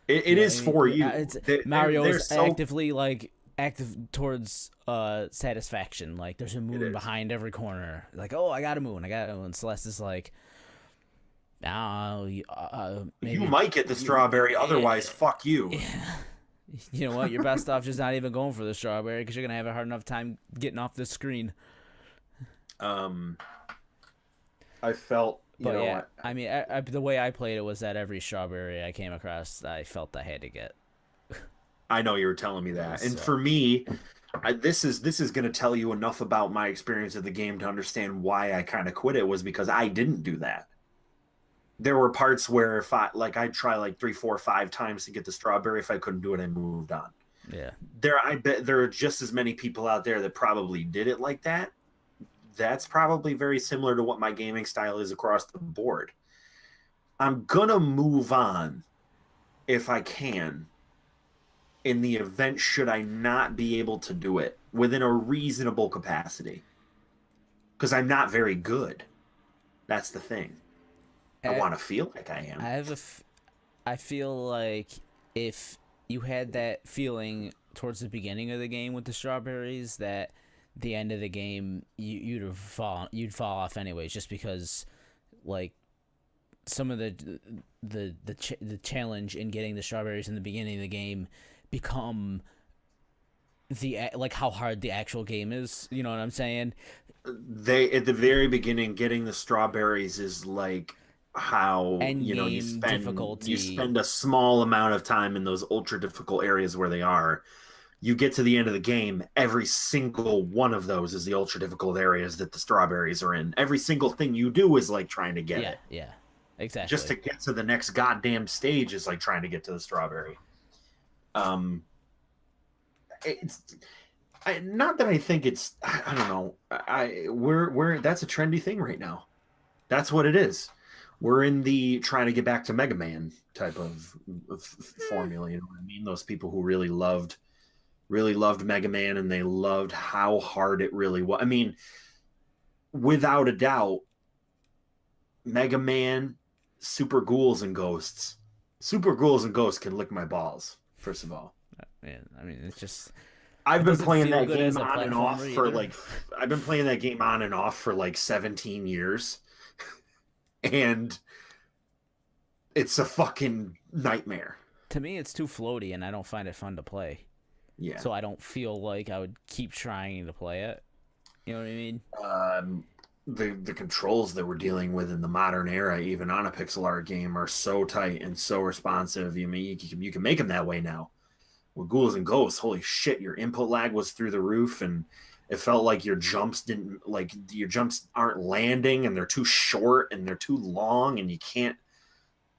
It is for you. Mario's actively like active towards satisfaction. Like there's a moon behind every corner. Like, oh, I got a moon. And Celeste is like, maybe you might get the strawberry. Otherwise, fuck you. You know what? You're best off just not even going for the strawberry because you're gonna have a hard enough time getting off the screen. I felt, I mean, the way I played it was that every strawberry I came across, I felt I had to get. I know you were telling me that, and for me, this is going to tell you enough about my experience of the game to understand why I kind of quit it. Was because I didn't do that. There were parts where if I'd try like 3, 4, 5 times to get the strawberry. If I couldn't do it, I moved on. Yeah. I bet there are just as many people out there that probably did it like that. That's probably very similar to what my gaming style is across the board. I'm gonna move on if I can, in the event should I not be able to do it within a reasonable capacity. Because I'm not very good. That's the thing. I I, want to feel like I I am. have I feel like if you had that feeling towards the beginning of the game with the strawberries, that the end of the game you'd fall off anyways, just because like some of the challenge in getting the strawberries in the beginning of the game become like how hard the actual game is. You know what I'm saying? They at the very beginning getting the strawberries is like how End you game difficulty. spend a small amount of time in those ultra difficult areas where they are. You get to the end of the game, every single one of those is the ultra difficult areas that the strawberries are in. Every single thing you do is like trying to get Yeah, it. yeah, Just exactly. to get to the next goddamn stage is like trying to get to the strawberry. Um, it's not that I think it's I don't know. We're that's a trendy thing right now. That's what it is. We're in the trying to get back to Mega Man type of formula. You know what I mean? Those people who really loved Mega Man and they loved how hard it really was. I mean, without a doubt, Mega Man, Super Ghouls and Ghosts. Super Ghouls and Ghosts can lick my balls. First of all, Man, I mean, it's just I've it been doesn't playing feel that good as game a on and off platformer for either. like I've been playing that game on and off for like 17 years, and it's a fucking nightmare. To me, it's too floaty, and I don't find it fun to play. Yeah. So I don't feel like I would keep trying to play it. You know what I mean? um, the controls that we're dealing with in the modern era, even on a pixel art game, are so tight and so responsive. You mean you can make them that way now. With Ghouls and Ghosts, holy shit, your input lag was through the roof, and it felt like your jumps aren't landing, and they're too short and they're too long, and you can't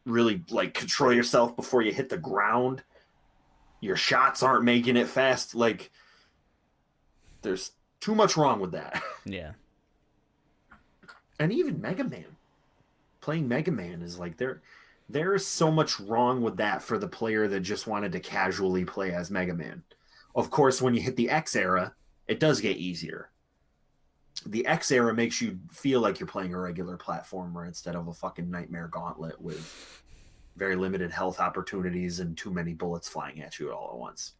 really like control yourself before you hit the ground. Your shots aren't making it fast. Like there's too much wrong with that. Yeah. And even Mega Man, playing Mega Man is like there is so much wrong with that for the player that just wanted to casually play as Mega Man. Of course, when you hit the X era, it does get easier. The X era makes you feel like you're playing a regular platformer instead of a fucking nightmare gauntlet with very limited health opportunities and too many bullets flying at you all at once.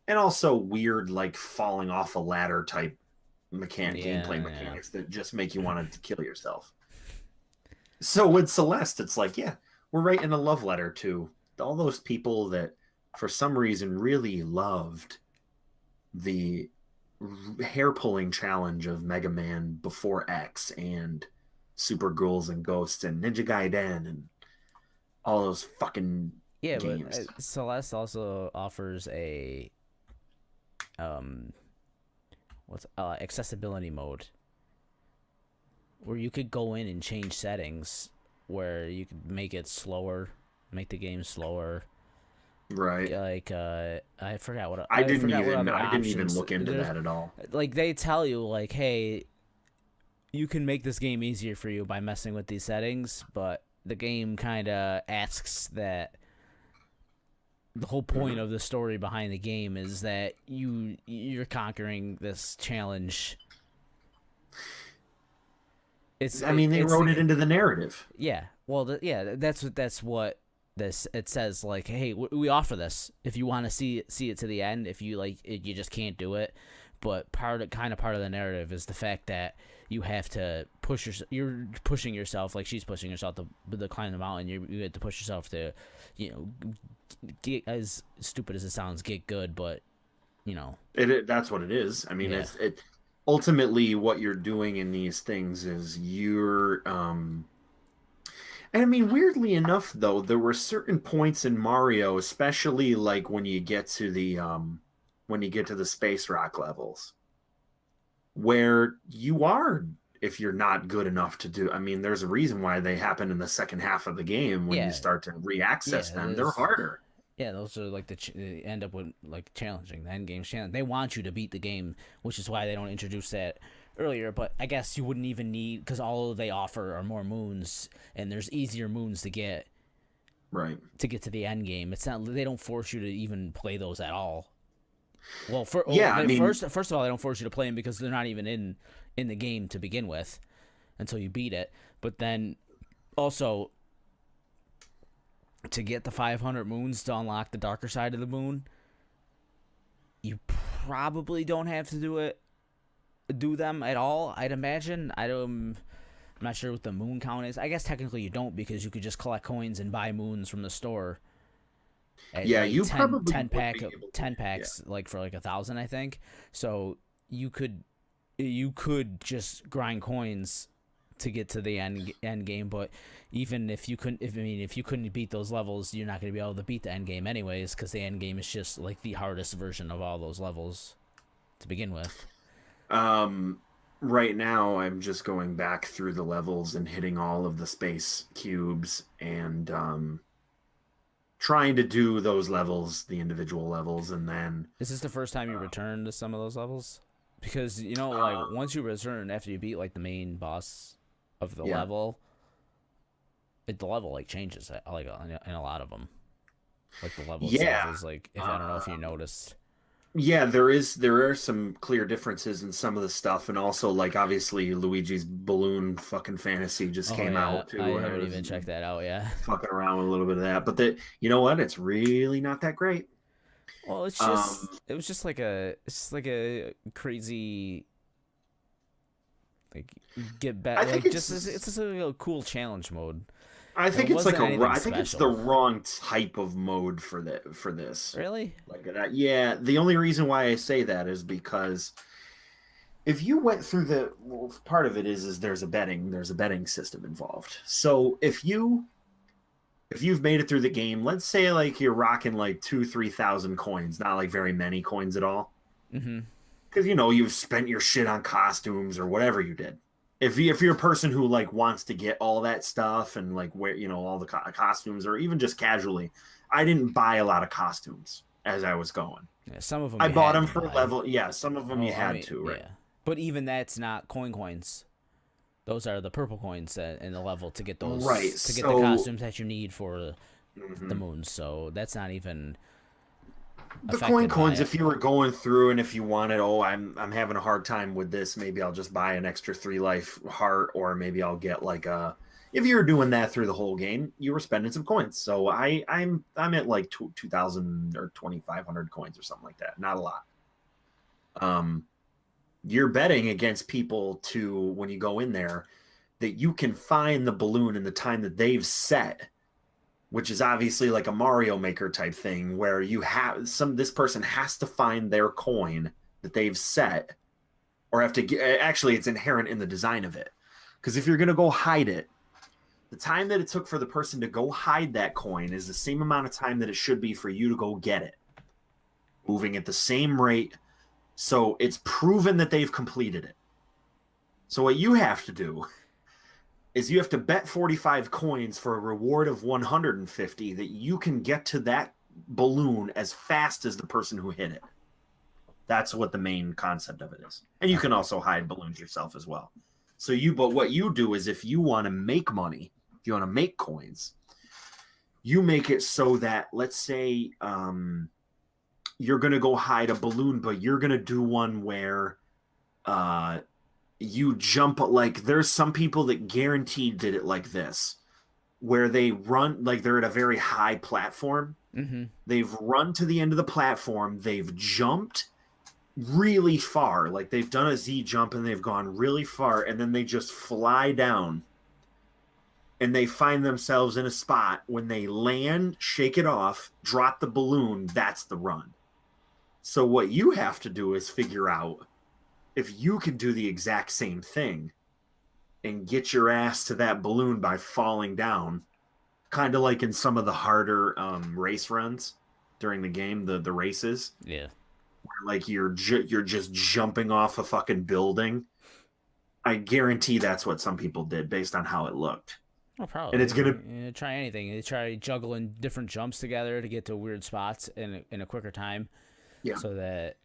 And also weird like falling off a ladder type gameplay Yeah. mechanics that just make you want to kill yourself. So with Celeste, it's like, yeah, we're writing a love letter to all those people that for some reason really loved the hair pulling challenge of Mega Man before X and Super Ghouls and Ghosts and Ninja Gaiden and all those fucking Yeah, but games. Celeste also offers a um what's accessibility mode where you could go in and change settings where you could make it slower, make the game slower. Right. Like I forgot what other I didn't even options look into there's. that at all. Like they tell you like, hey, you can make this game easier for you by messing with these settings, but the game kind of asks that the whole point of the story behind the game is that you're conquering this challenge. I mean, they It's wrote it into the narrative. yeah. Well, that's what this it says. Like, hey, we offer this if you want to see it to the end. If you like, you just can't do it. But part of the narrative is the fact that you have to you're pushing yourself like she's pushing herself to climb the mountain. You have to push yourself to, get, as stupid as it sounds, get good. But That's what it is. I mean, yeah, it ultimately what you're doing in these things is and I mean, weirdly enough, though, there were certain points in Mario, especially like when you get to the space rock levels, where you are, if you're not good enough to do. I mean, there's a reason why they happen in the second half of the game when you yeah, start to re-access yeah. them. They're harder. Yeah, those are like they end up with like challenging the end game's challenge. They want you to beat the game, which is why they don't introduce that earlier. But I guess you wouldn't even need because all they offer are more moons, and there's easier moons to get. Right. to get to the end game. It's not, they don't force you to even play those at all. Well, Yeah, I mean, first of all, they don't force you to play them because they're not even in the game to begin with until you beat it. But then also to get the 500 moons to unlock the darker side of the moon, you probably don't have to do them at all. I'd imagine. I'm not sure what the moon count is. I guess technically you don't because you could just collect coins and buy moons from the store. At yeah, like you 10, probably 10 would pack be able to. 10 Yeah. packs like for like 1,000 I think. So you could just grind coins to get to the end game, but even if you couldn't if you couldn't beat those levels, you're not going to be able to beat the end game anyways cuz the end game is just like the hardest version of all those levels to begin with. Um, right now, I'm just going back through the levels and hitting all of the space cubes and trying to do those levels, the individual levels, and then Is this the first time you return to some of those levels? Because like uh, once you return after you beat like the main boss of the yeah, level, the level like changes like in a lot of them. Like the level itself yeah. is like if I don't know if you Um, noticed. Yeah, there are some clear differences in some of the stuff, and also like obviously Luigi's Balloon fucking Fantasy just Oh came yeah, out I too, and I haven't was even checked that out yet. fucking around with a little bit of that. But you know what? It's really not that great. Well, Um, it was just like a crazy like get back I think like just it's it's just a cool challenge mode. I It think it's like wasn't anything I think it's the special. wrong type of mode for this. Really? Like that. Yeah, the only reason why I say that is because if you went through well, part of it is there's a betting system involved. So if you've made it through the game, let's say like you're rocking like 2-3 thousand coins, not like very many coins at all, Mhm. because you've spent your shit on costumes or whatever you did. If you're a person who like wants to get all that stuff and like wear all the costumes or even just casually, I didn't buy a lot of costumes as I was going. Yeah, some of them I you bought had them to for buy. level. Yeah, some of them you Oh, I had mean, to, right? yeah. But even that's not coins. Those are the purple coins in the level to get Right. those to get the So costumes that you need for the mhm. moons. So that's not even The affected by coins, it. if you were going through and if you wanted, oh, I'm having a hard time with this, maybe I'll just buy an extra 3 life heart, or maybe I'll get like a. If you were doing that through the whole game, you were spending some coins. So I'm at like 2,000 or 2,500 coins or something like that. Not a lot. Um, you're betting against people to when you go in there that you can find the balloon in the time that they've set, which is obviously like a Mario Maker type thing where you have this person has to find their coin that they've set or have to get, actually it's inherent in the design of it. Because if you're going to go hide it, the time that it took for the person to go hide that coin is the same amount of time that it should be for you to go get it, moving at the same rate. So it's proven that they've completed it. So what you have to do is you have to bet 45 coins for a reward of 150 that you can get to that balloon as fast as the person who hit it. That's what the main concept of it is. And you can Okay. also hide balloons yourself as well. But what you do is if you want to make money, if you want to make coins, you make it so that, let's say, you're going to go hide a balloon, but you're going to do one where uh, you jump. Like there's some people that guaranteed did it like this, where they run like they're at a very high platform. Mhm. They've run to the end of the platform. They've jumped really far. Like they've done a Z jump and they've gone really far, and then they just fly down and they find themselves in a spot. When they land, shake it off, drop the balloon, that's the run. So what you have to do is figure out if you can do the exact same thing and get your ass to that balloon by falling down, kind of like in some of the harder race runs during the game, the races, Yeah. where like you're just jumping off a fucking building. I guarantee that's what some people did based on how it looked. Oh, And probably. it's gonna, Try anything. They try juggling different jumps together to get to weird spots in a quicker time, yeah. so that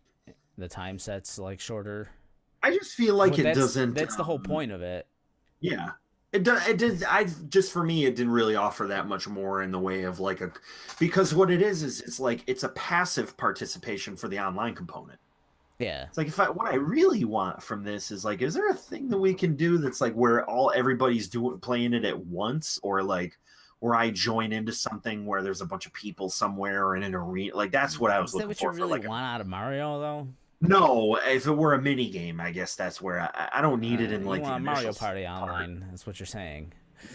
the time sets like shorter. I just feel like But it doesn't. that's the whole point of it. Yeah, It did. I just for me, it didn't really offer that much more in the way of like a, because what it is it's like it's a passive participation for the online component. Yeah. It's like if I what I really want from this is like, is there a thing that we can do that's like where all everybody's doing playing it at once, or like where I join into something where there's a bunch of people somewhere or in an arena? Like that's what I was Is that looking what you for really like a, want out of Mario, though? no, if it were a mini game, I guess that's where I don't need it in You like the want initial Mario Party part. online? That's what you're saying.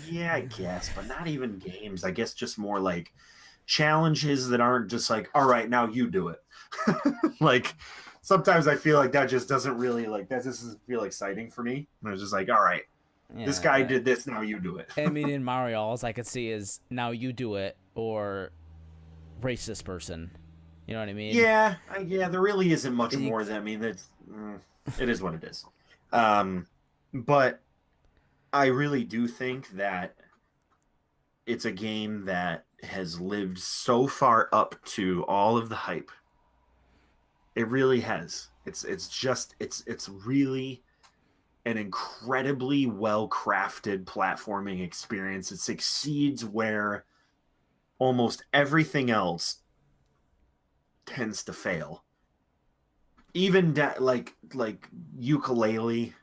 Yeah, I guess, but not even games. I guess just more like challenges that aren't just like, all right, now you do it. Like sometimes I feel like that just doesn't really like that just doesn't feel exciting for me. I was just like, all right, this guy Yeah. did this, now you do it. I mean, in Mario, all I could see is now you do it or race this person. You know what I mean? Yeah, yeah, there really isn't much You, more than I mean, it is what it is. Um, but I really do think that it's a game that has lived so far up to all of the hype. It really has. It's just it's really an incredibly well crafted platforming experience. It succeeds where almost everything else tends to fail. Even like ukulele,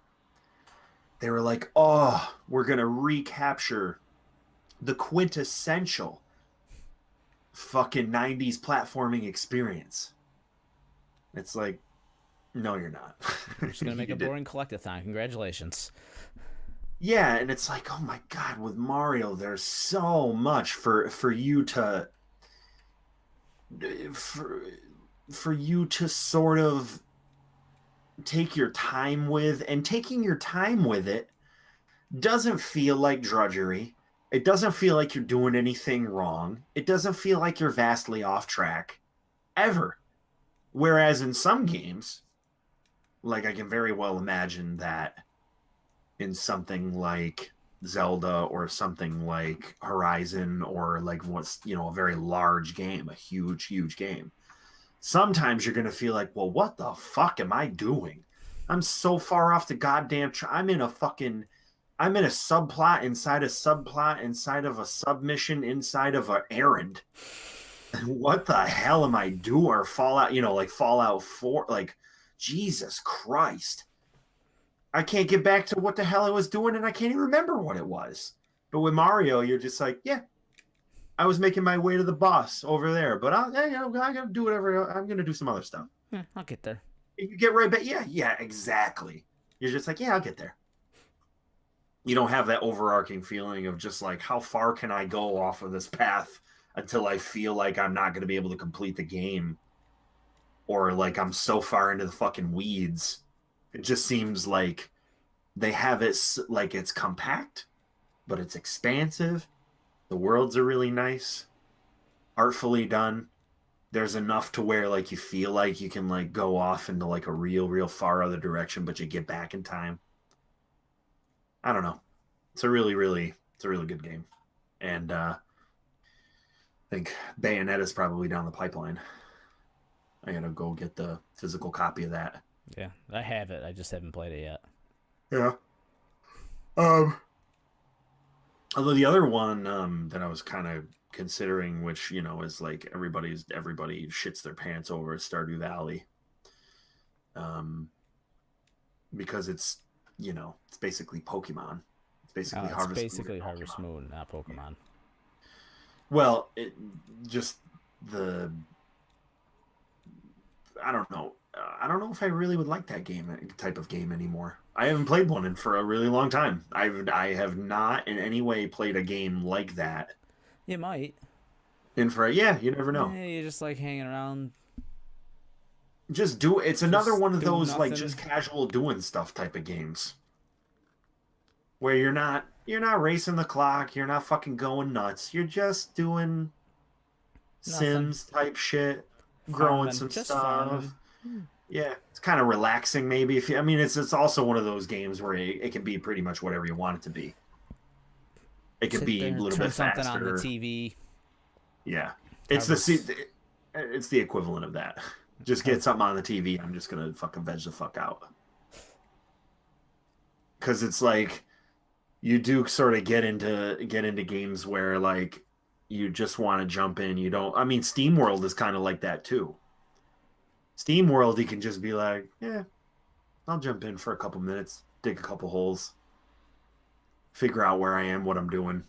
they were like, oh, we're gonna recapture the quintessential fucking 90s platforming experience. It's like, no, you're not. I'm just gonna make You a did. boring collectathon. Congratulations. Yeah, and it's like, oh my god, with Mario, there's so much for you to for for you to sort of take your time with, and taking your time with it doesn't feel like drudgery. It doesn't feel like you're doing anything wrong. It doesn't feel like you're vastly off track ever. Whereas in some games, like I can very well imagine that in something like Zelda or something like Horizon or like what's, a very large game, a huge game. Sometimes you're going to feel like, well, what the fuck am I doing? I'm so far off the goddamn I'm in a subplot inside a subplot inside of a submission inside of an errand. What the hell am I doing? Or Fallout, like Fallout 4, like Jesus Christ. I can't get back to what the hell I was doing and I can't even remember what it was. But with Mario, you're just like, yeah, I was making my way to the boss over there, but I gotta do whatever. I'm gonna do some other stuff. I'll get there. You get right back. Yeah, yeah, exactly. You're just like, yeah, I'll get there. You don't have that overarching feeling of just like, how far can I go off of this path until I feel like I'm not going to be able to complete the game, or like I'm so far into the fucking weeds. It just seems like they have it like it's compact, but it's expansive. The worlds are really nice, artfully done. There's enough to where like you feel like you can like go off into like a real far other direction, but you get back in time. I don't know. It's a really good game. And I think Bayonetta's probably down the pipeline. I gotta go get the physical copy of that. Yeah, I have it. I just haven't played it yet. Yeah. Um Although the other one that I was kind of considering, which is like everybody shits their pants over, is Stardew Valley, um, because it's basically Pokemon. It's basically It's Harvest Moon and basically Harvest Pokemon. Moon, not Pokemon. Well, it just the I don't know. I don't know if I really would like that type of game anymore. I haven't played one in for a really long time. I have not in any way played a game like that. You might. Yeah, you never know. You just like hanging around, Just do it's another just one of doing those like nothing. just casual doing stuff type of games where you're not racing the clock, you're not fucking going nuts. You're just doing Nothing. Sims type shit, growing Farming. some Just farming. stuff. Yeah, it's kind of relaxing maybe if you I mean it's also one of those games where it can be pretty much whatever you want it to be. It could Sit be a there, little turn bit something on the faster. TV. Yeah. It's Harvest. it's the equivalent of that. Just Har- get something on the TV. I'm just gonna fucking veg the fuck out. Because it's like you do sort of get into games where like you just want to jump in. You don't. I mean, Steam World is kind of like that too. Steam World, you can just be like, yeah, I'll jump in for a couple minutes, dig a couple holes, figure out where I am, what I'm doing,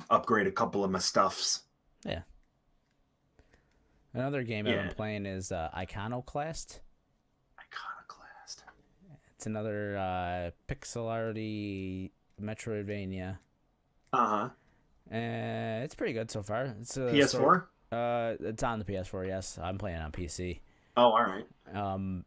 upgrade a couple of my stuffs. Yeah. Another game I've Yeah, been playing is Iconoclast. Iconoclast. It's another pixel arty Metroidvania. Uh-huh. It's pretty good so far. It's a PS4? it's on the PS4. Yes, I'm playing on PC. Oh, all right. Um,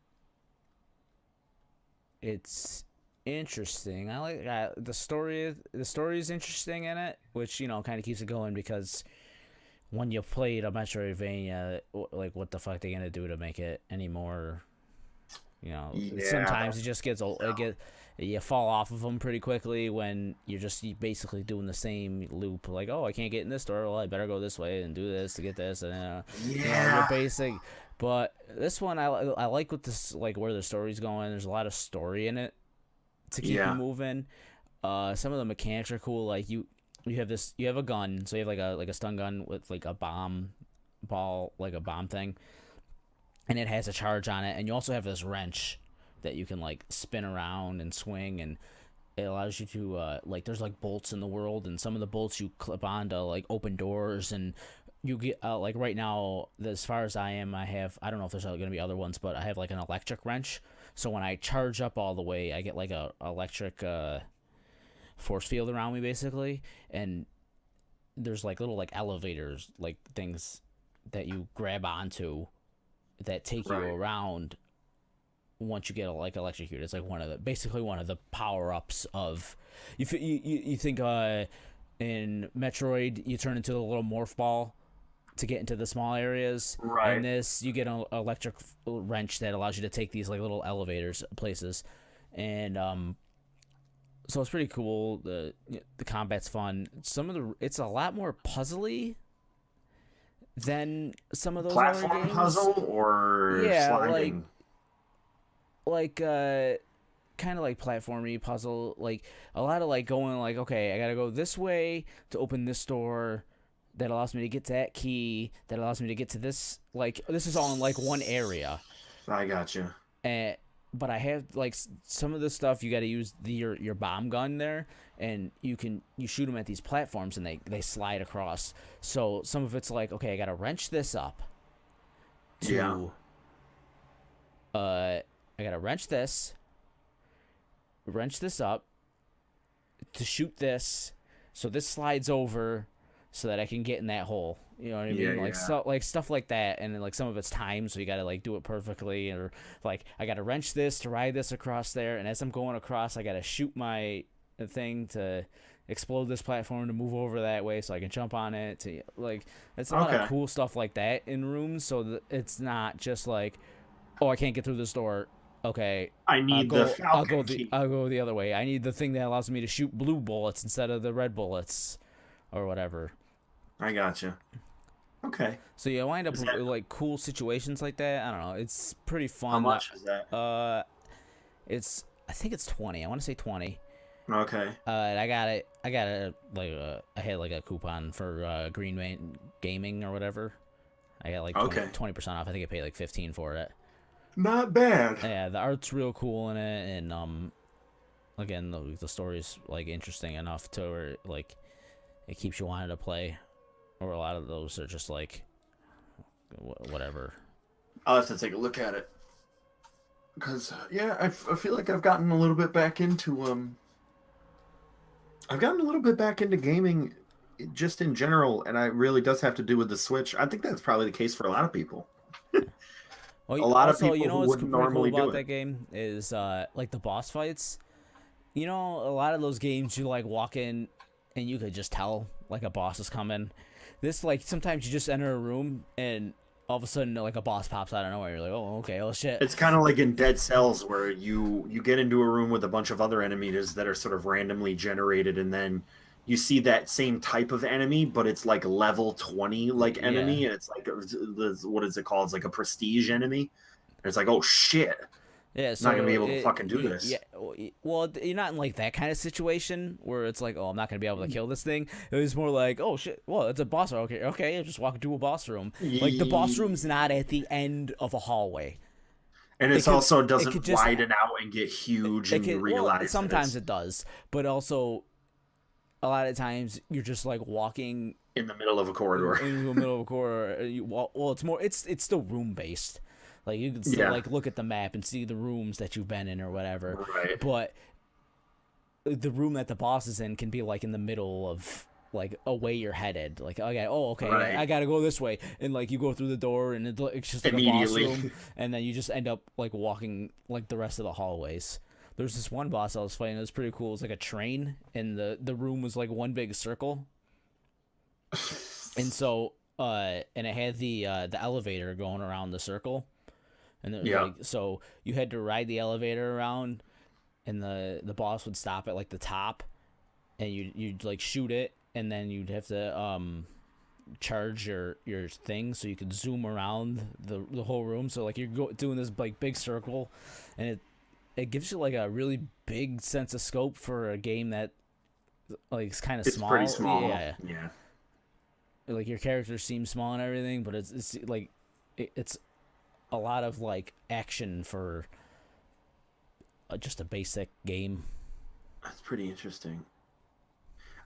it's interesting. I like the story. The story is interesting in it, which kind of keeps it going because when you played a Metroidvania, like what the fuck they gonna do to make it any more? Yeah. Sometimes it just gets old. You fall off of them pretty quickly when you're just basically doing the same loop. Like, oh, I can't get in this door. Well, I better go this way and do this to get this, and your Yeah. basic. But this one, I like what this like where the story's going. There's a lot of story in it to keep you Yeah. moving. Some of the mechanics are cool. Like you have a gun, so you have like a stun gun with like a bomb ball, like a bomb thing, and it has a charge on it. And you also have this wrench that you can like spin around and swing, and it allows you to like there's like bolts in the world, and some of the bolts you clip on to like open doors, and you get like right now as far as I don't know if there's going to be other ones, but I have like an electric wrench, so when I charge up all the way I get like a electric force field around me basically, and there's like little like elevators like things that you grab onto that take you Right. around once you get like electrocuted. It's like basically one of the power ups of you think in Metroid you turn into a little morph ball to get into the small areas. And Right. this you get an electric wrench that allows you to take these like little elevators places, and so it's pretty cool. The combat's fun. It's a lot more puzzly than some of those other Platform games. puzzle or Yeah, sliding? like kind of like platformy puzzle, like a lot of like going like, okay, I gotta go this way to open this door that allows me to get to that key that allows me to get to this, like this is all in like one area. I got you. And but I have like some of the stuff you got to use your bomb gun there, and you shoot them at these platforms and they slide across. So some of it's like, okay, I got to wrench this up Yeah. to I got to wrench this up to shoot this, so this slides over so that I can get in that hole. You know what I Yeah, mean? Like yeah. like stuff like that, and then like some of it's timed, so you gotta like do it perfectly, or like I gotta wrench this to ride this across there, and as I'm going across, I gotta shoot my thing to explode this platform to move over that way, so I can jump on it. To like, it's a lot of Okay. cool stuff like that in rooms, so that it's not just like, oh, I can't get through this door. Okay, I need the Falcon I'll key. go the other way. I need the thing that allows me to shoot blue bullets instead of the red bullets, or whatever. I got you. Okay. So you wind up Is with that like cool situations like that. I don't know. It's pretty how fun. much is that? It's I think it's 20. I want to say 20. Okay. And I got it. I got it like I had like a coupon for Gaming or whatever. I got like Okay. 20% off. I think I paid like 15 for it. Not bad. Yeah, the art's real cool in it, and again the story's like interesting enough to where like it keeps you wanting to play. Or a lot of those are just like whatever. I'll have to take a look at it. Because yeah, I feel like I've gotten a little bit back into I've gotten a little bit back into gaming just in general, and it really does have to do with the Switch. I think that's probably the case for a lot of people. Well, A lot of also, people who what's wouldn't pretty cool normally do about it. that game is like the boss fights. A lot of those games you like walk in and you could just tell like a boss is coming. This like sometimes you just enter a room and all of a sudden like a boss pops out of nowhere. You're like, oh okay, oh shit. It's kind of like in Dead Cells where you get into a room with a bunch of other enemies that are sort of randomly generated, and then you see that same type of enemy, but it's like level 20 like Yeah, enemy, and it's like what is it called? It's like a prestige enemy. And it's like, oh shit. Yeah, Not gonna so be able to fucking do this. yeah, well, you're not in like that kind of situation where it's like, oh, I'm not gonna be able to kill this thing. It was more like, oh shit, well, it's a boss room. Okay, okay, just walk into a boss room. Like the boss room's not at the end of a hallway. And It it's could, also it could doesn't just, widen out and get huge, it and you could. Well, realize that sometimes it's it does, but also a lot of times you're just like walking in the middle of a corridor. into the middle of a corridor. And you walk, well, it's more, it's still room based. Like you can still Yeah. like look at the map and see the rooms that you've been in or whatever. Right. But the room that the boss is in can be like in the middle of like a way you're headed. Like okay, oh okay, Right. I gotta go this way, and like you go through the door and it's just like a boss Immediately. room, and then you just end up like walking like the rest of the hallways. There's this one boss I was fighting. It was pretty cool. It was like a train, and the room was like one big circle, and so and it had the elevator going around the circle, and it was Yeah. like so you had to ride the elevator around, and the boss would stop at like the top, and you'd like shoot it, and then you'd have to charge your thing so you could zoom around the whole room. So like you're doing this like big circle, and it gives you like a really big sense of scope for a game that like is kind of It's small. pretty small. Yeah, Yeah. like your characters seem small and everything, but it's like it's a lot of like action for just a basic game. That's pretty interesting.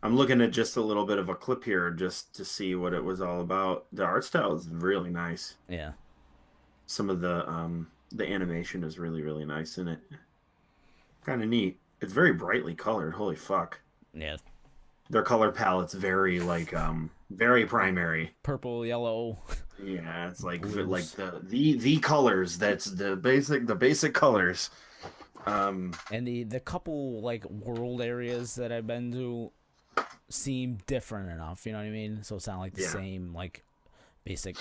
I'm looking at just a little bit of a clip here just to see what it was all about. The art style is really nice. Yeah. Some of the animation is really, really nice in it. Kind of neat. It's very brightly colored. Holy fuck. Yeah. Their color palette's very like very primary. Purple, yellow. Yeah, it's like Blues. like the colors. That's the basic colors. And the couple like world areas that I've been to seem different enough, you know what I mean? So it's not like the Yeah. same like basic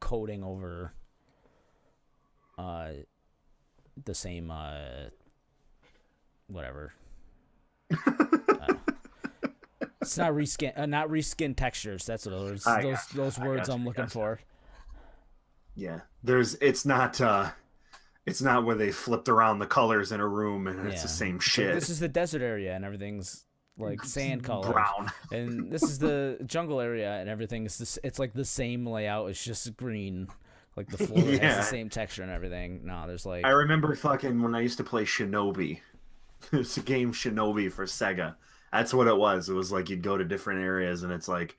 coding over the same whatever. It's not reskin textures. That's what those words I'm looking for. Yeah, it's not where they flipped around the colors in a room and it's the same shit. Like, this is the desert area and everything's like sand color. Brown. And this is the jungle area and everything's it's like the same layout. It's just green. Like the floor has the same texture and everything. No, there's like I remember fucking when I used to play Shinobi. It's a game Shinobi for Sega. That's what it was. It was like you'd go to different areas and it's like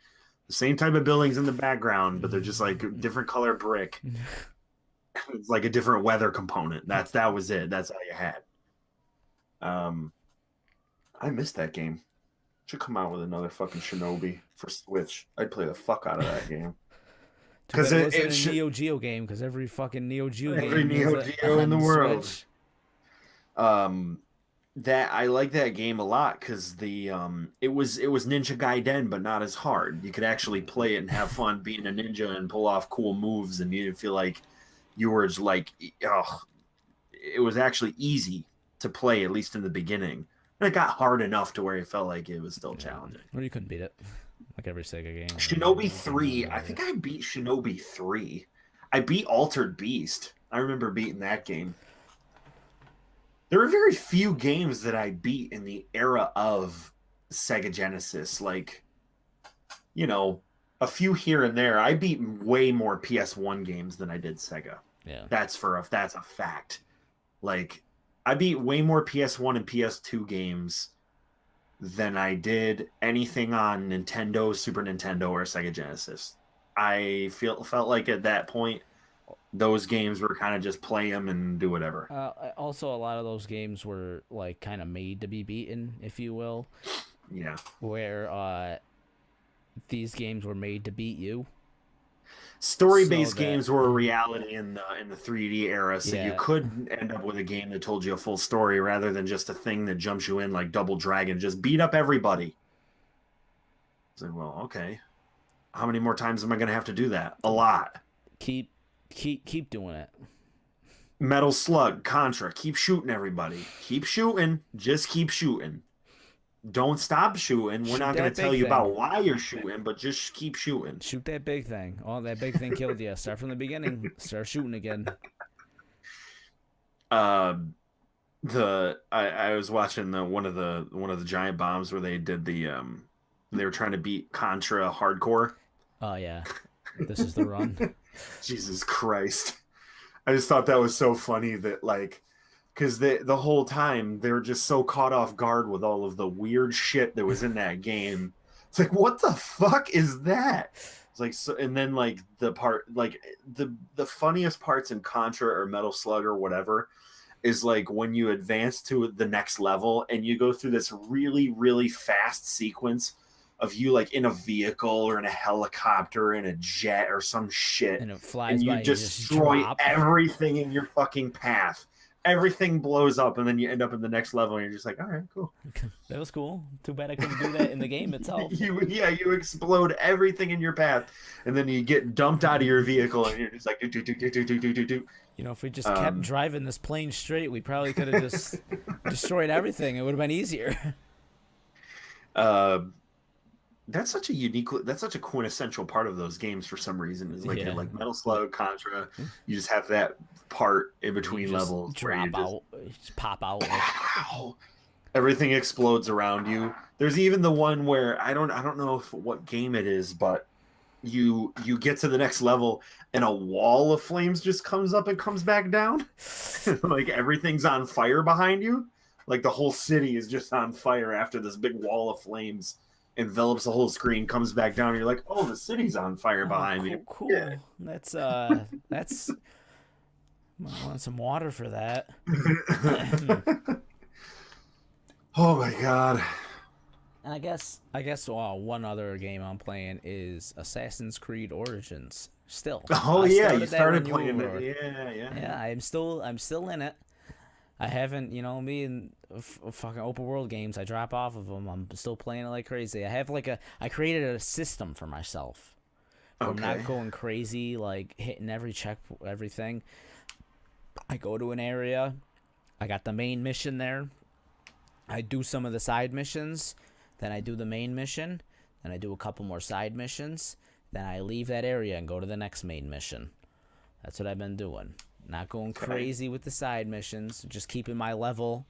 the same type of buildings in the background, but they're just like different color brick. It's like a different weather component. That was it. That's all you had. I missed that game. Should come out with another fucking Shinobi for Switch. I'd play the fuck out of that game. Because it wasn't a Neo Geo game. Because every fucking Neo Geo game. Every Neo Geo in the world. Switch. That I like that game a lot because it was Ninja Gaiden but not as hard. You could actually play it and have fun being a ninja and pull off cool moves, and you didn't feel like you were just like, oh, it was actually easy to play, at least in the beginning. And it got hard enough to where it felt like it was still challenging. Or you couldn't beat it. Like every Sega game. Shinobi 3, I think I beat Shinobi 3. I beat Altered Beast. I remember beating that game. There were very few games that I beat in the era of Sega Genesis. Like, you know, a few here and there. I beat way more PS1 games than I did Sega. Yeah. That's a fact. Like, I beat way more PS1 and PS2 games than I did anything on Nintendo, Super Nintendo, or Sega Genesis. I felt like at that point, those games were kind of just play them and do whatever. Also, a lot of those games were like kind of made to be beaten, if you will. Yeah. Where these games were made to beat you. Story-based games were a reality in the 3D era, so Yeah. you could end up with a game that told you a full story rather than just a thing that jumps you in like Double Dragon, just beat up everybody. It's like, well, okay. How many more times am I going to have to do that? A lot. Keep doing it. Metal Slug, Contra, keep shooting everybody. Keep shooting. Just keep shooting. Don't stop shooting. We're not going to tell you about why you're shooting, but just keep shooting. Shoot that big thing. Oh, that big thing killed you. Start from the beginning. Start shooting again. Um, I was watching one of the giant bombs where they did they were trying to beat Contra hardcore. Oh yeah, this is the run. Jesus Christ. I just thought that was so funny that like because the whole time they were just so caught off guard with all of the weird shit that was in that game. It's like what the fuck is that? It's like so, and then like the funniest parts in Contra or Metal Slug or whatever is like when you advance to the next level and you go through this really fast sequence of you like in a vehicle or in a helicopter in a jet or some shit And it flies and you by and you just destroy drop. everything in your fucking path. Everything blows up and then you end up in the next level and you're just like, all right, cool. That was cool. Too bad I couldn't do that in the game itself. You explode everything in your path and then you get dumped out of your vehicle and you're just like do. You know, if we just kept driving this plane straight, we probably could have just destroyed everything. It would have been easier. That's such a quintessential part of those games for some reason. Is like Yeah. like Metal Slug, Contra. You just have that part in between You just levels drop where out, just pop out. pow, everything explodes around you. There's even the one where I don't know what game it is, but you get to the next level and a wall of flames just comes up and comes back down. Like everything's on fire behind you. Like the whole city is just on fire after this big wall of flames envelops the whole screen, comes back down. And you're like, oh, the city's on fire behind me. Cool. Yeah. That's I want some water for that. Oh my god. And I guess one other game I'm playing is Assassin's Creed Origins. Still. Oh I yeah, you that started when playing were- it. Yeah. Yeah, I'm still in it. I haven't, me and fucking open world games, I drop off of them. I'm still playing it like crazy. I created a system for myself. I'm not Okay. going crazy, like hitting everything. I go to an area. I got the main mission there. I do some of the side missions. Then I do the main mission. Then I do a couple more side missions. Then I leave that area and go to the next main mission. That's what I've been doing. Not going crazy with the side missions. Just keeping my level.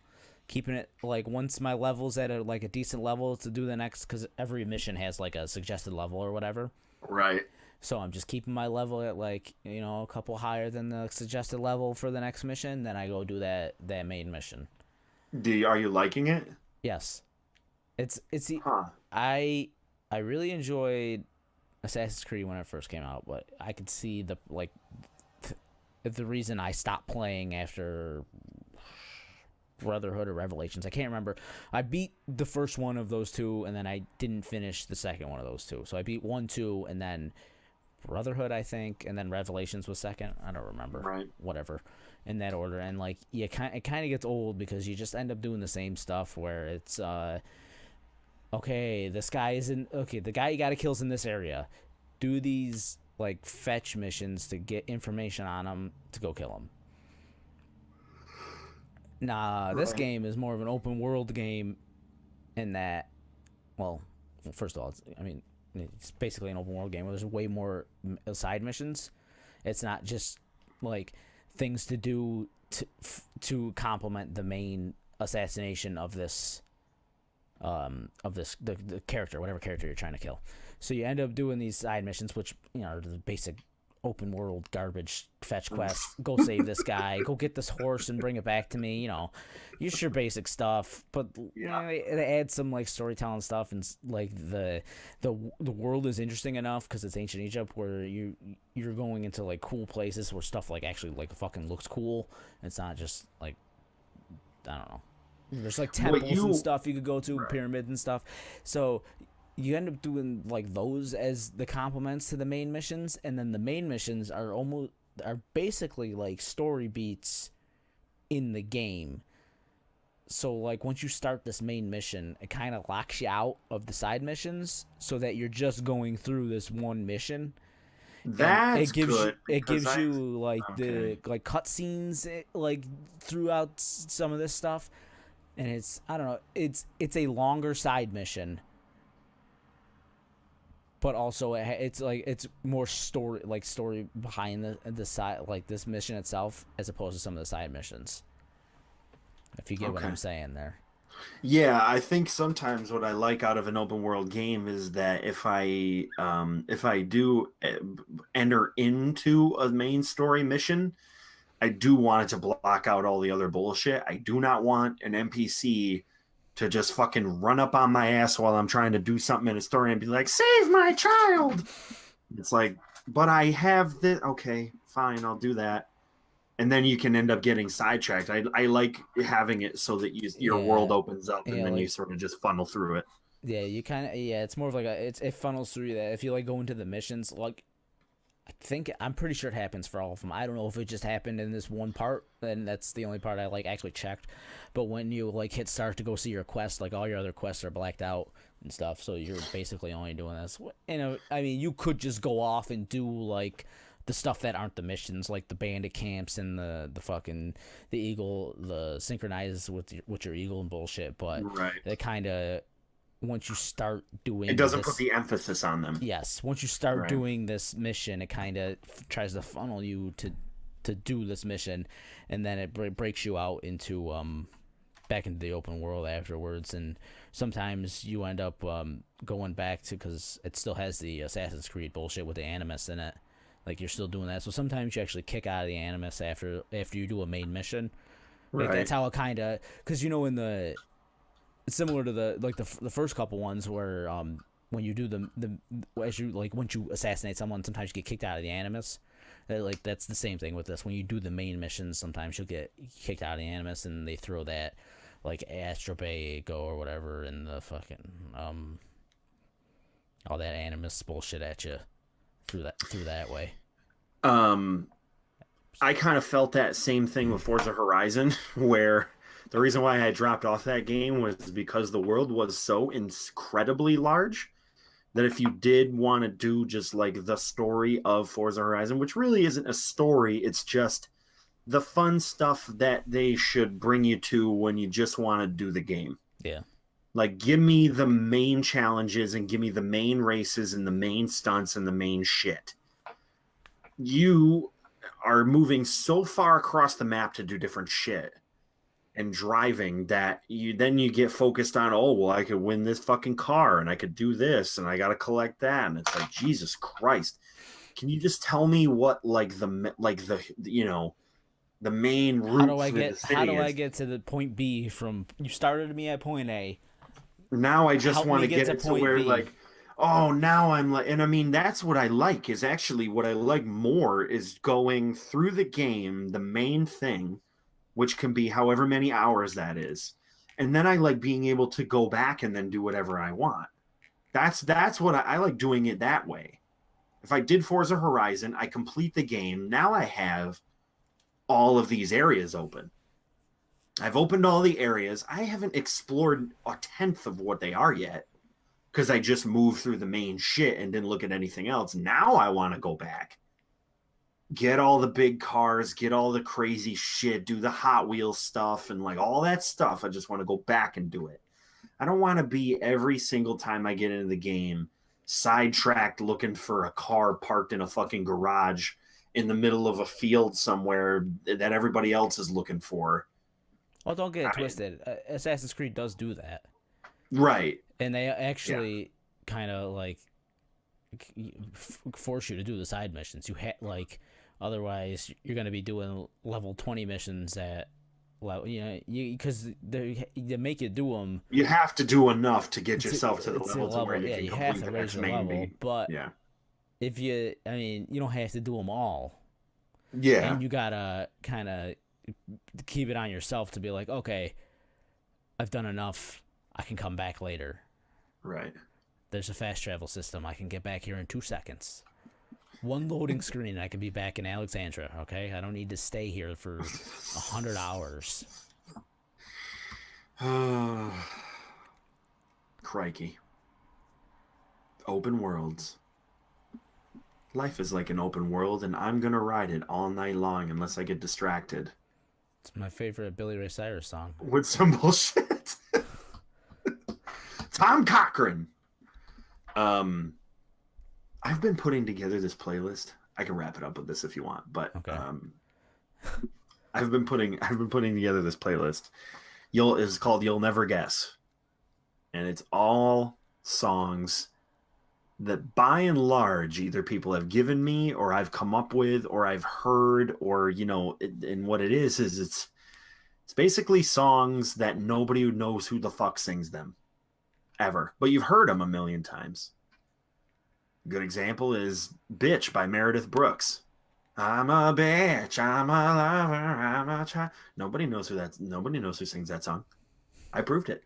Keeping it, like, once my level's at a decent level to do the next, because every mission has, like, a suggested level or whatever. Right. So I'm just keeping my level at, like, a couple higher than the suggested level for the next mission. Then I go do that main mission. Are you liking it? Yes. It's Huh. I really enjoyed Assassin's Creed when it first came out, but I could see the reason I stopped playing after Brotherhood or Revelations. I can't remember. I beat the first one of those two, and then I didn't finish the second one of those two. So I beat 1, 2, and then Brotherhood, I think, and then Revelations was second. I don't remember. Right. Whatever, in that order. And like, it kind of gets old because you just end up doing the same stuff where it's okay, this guy isn't okay. The guy you gotta kill is in this area. Do these like fetch missions to get information on him to go kill him. Nah, this Right. game is more of an open world game in that, well, first of all, it's basically an open world game where there's way more side missions. It's not just like things to do to complement the main assassination of the character, whatever character you're trying to kill. So you end up doing these side missions, which are the basic open world garbage fetch quests. Go save this guy. Go get this horse and bring it back to me. Use your basic stuff, but it adds some like storytelling stuff, and like the world is interesting enough because it's ancient Egypt, where you're going into like cool places where stuff like actually like fucking looks cool. It's not just like, I don't know. There's like temples and stuff you could go to, pyramids and stuff. So you end up doing like those as the complements to the main missions, and then the main missions are basically like story beats in the game. So like once you start this main mission, it kind of locks you out of the side missions so that you're just going through this one mission. That's good. It gives because you like okay. the like cutscenes like throughout some of this stuff, and it's, I don't know, it's a longer side mission, but also it's like it's more story behind the side, like this mission itself, as opposed to some of the side missions. If you get what Okay. I'm saying there. Yeah, I think sometimes what I like out of an open world game is that if I do enter into a main story mission, I do want it to block out all the other bullshit. I do not want an NPC to just fucking run up on my ass while I'm trying to do something in a story and be like, "Save my child." It's like, but I have this. Okay, fine, I'll do that. And then you can end up getting sidetracked. I like having it so that your world Yeah, opens up and yeah, then you like sort of just funnel through it. yeah, you kind of yeah. It's more of like it funnels through that. If you like go into the missions, like I'm pretty sure it happens for all of them. I don't know if it just happened in this one part, and that's the only part I like actually checked. But when you like hit start to go see your quest, like all your other quests are blacked out and stuff, so you're basically only doing this. You know, I mean, you could just go off and do like the stuff that aren't the missions, like the bandit camps and the fucking the eagle, the synchronize with your eagle and bullshit. But Right. it kind of once you start It doing doesn't put this the emphasis on them. yes, once you start Right. doing this mission, it kind of tries to funnel you to do this mission, and then it breaks you out into back into the open world afterwards. And sometimes you end up going back to because it still has the Assassin's Creed bullshit with the Animus in it. Like you're still doing that, so sometimes you actually kick out of the Animus after you do a main mission. Like Right. that's how it kind of because you know in the it's similar to the first couple ones where when you do the as you like once you assassinate someone sometimes you get kicked out of the animus like that's the same thing with this when you do the main missions sometimes you'll get kicked out of the animus and they throw that like astrobago or whatever and the fucking all that animus bullshit at you through that way. Um, I kind of felt that same thing with Forza Horizon, where the reason why I dropped off that game was because the world was so incredibly large that if you did want to do just like the story of Forza Horizon, which really isn't a story, it's just the fun stuff that they should bring you to when you just want to do the game. Yeah. Like, give me the main challenges and give me the main races and the main stunts and the main shit. You are moving so far across the map to do different shit and driving that you get focused on, oh well, I could win this fucking car and I could do this and I got to collect that, and it's like, Jesus Christ, can you just tell me what the you know the main route for the How city do I is? get to the point B from you started me at point A? Now I just Help want me to get get to it to point where B. like, oh, now I'm like, and I mean that's what I like, is actually what I like more is going through the game, the main thing, which can be however many hours that is. And then I like being able to go back and then do whatever I want. That's what I like, doing it that way. If I did Forza Horizon, I complete the game. Now I have all of these areas open. I've opened all the areas. I haven't explored a tenth of what they are yet because I just moved through the main shit and didn't look at anything else. Now I want to go back, get all the big cars, get all the crazy shit, do the Hot Wheels stuff and like all that stuff. I just want to go back and do it. I don't want to be every single time I get into the game sidetracked looking for a car parked in a fucking garage in the middle of a field somewhere that everybody else is looking for. Well, don't get it I, twisted. Assassin's Creed does do that, right. and they Yeah. actually kind of like force you to do the side missions. Like otherwise you're gonna be doing level 20 missions at level because they make you do them. You have to do enough to get yourself to the It's a level to where level. you Yeah, can you have complete to the raise next your main level, beat. but Yeah. if you, I mean, you don't have to do them all, Yeah. and you gotta kind of keep it on yourself to be like, okay, I've done enough. I can come back later. Right. There's a fast travel system. I can get back here in 2 seconds. One loading screen, I can be back in Alexandria. Okay, I don't need to stay here for 100 hours. Crikey. Open worlds. Life is like an open world, and I'm gonna ride it all night long unless I get distracted It's my favorite Billy Ray Cyrus song. with some bullshit. Tom Cochran. I've been putting together this playlist. I can wrap it up with this if you want, but Okay. I've been putting together this playlist, It's called You'll Never Guess. And it's all songs that by and large either people have given me or I've come up with or I've heard, or and what it is it's basically songs that nobody knows who the fuck sings them ever, but you've heard them a million times. A good example is Bitch by Meredith Brooks. I'm a bitch, I'm a lover, I'm a child. Nobody knows who sings that song. I proved it.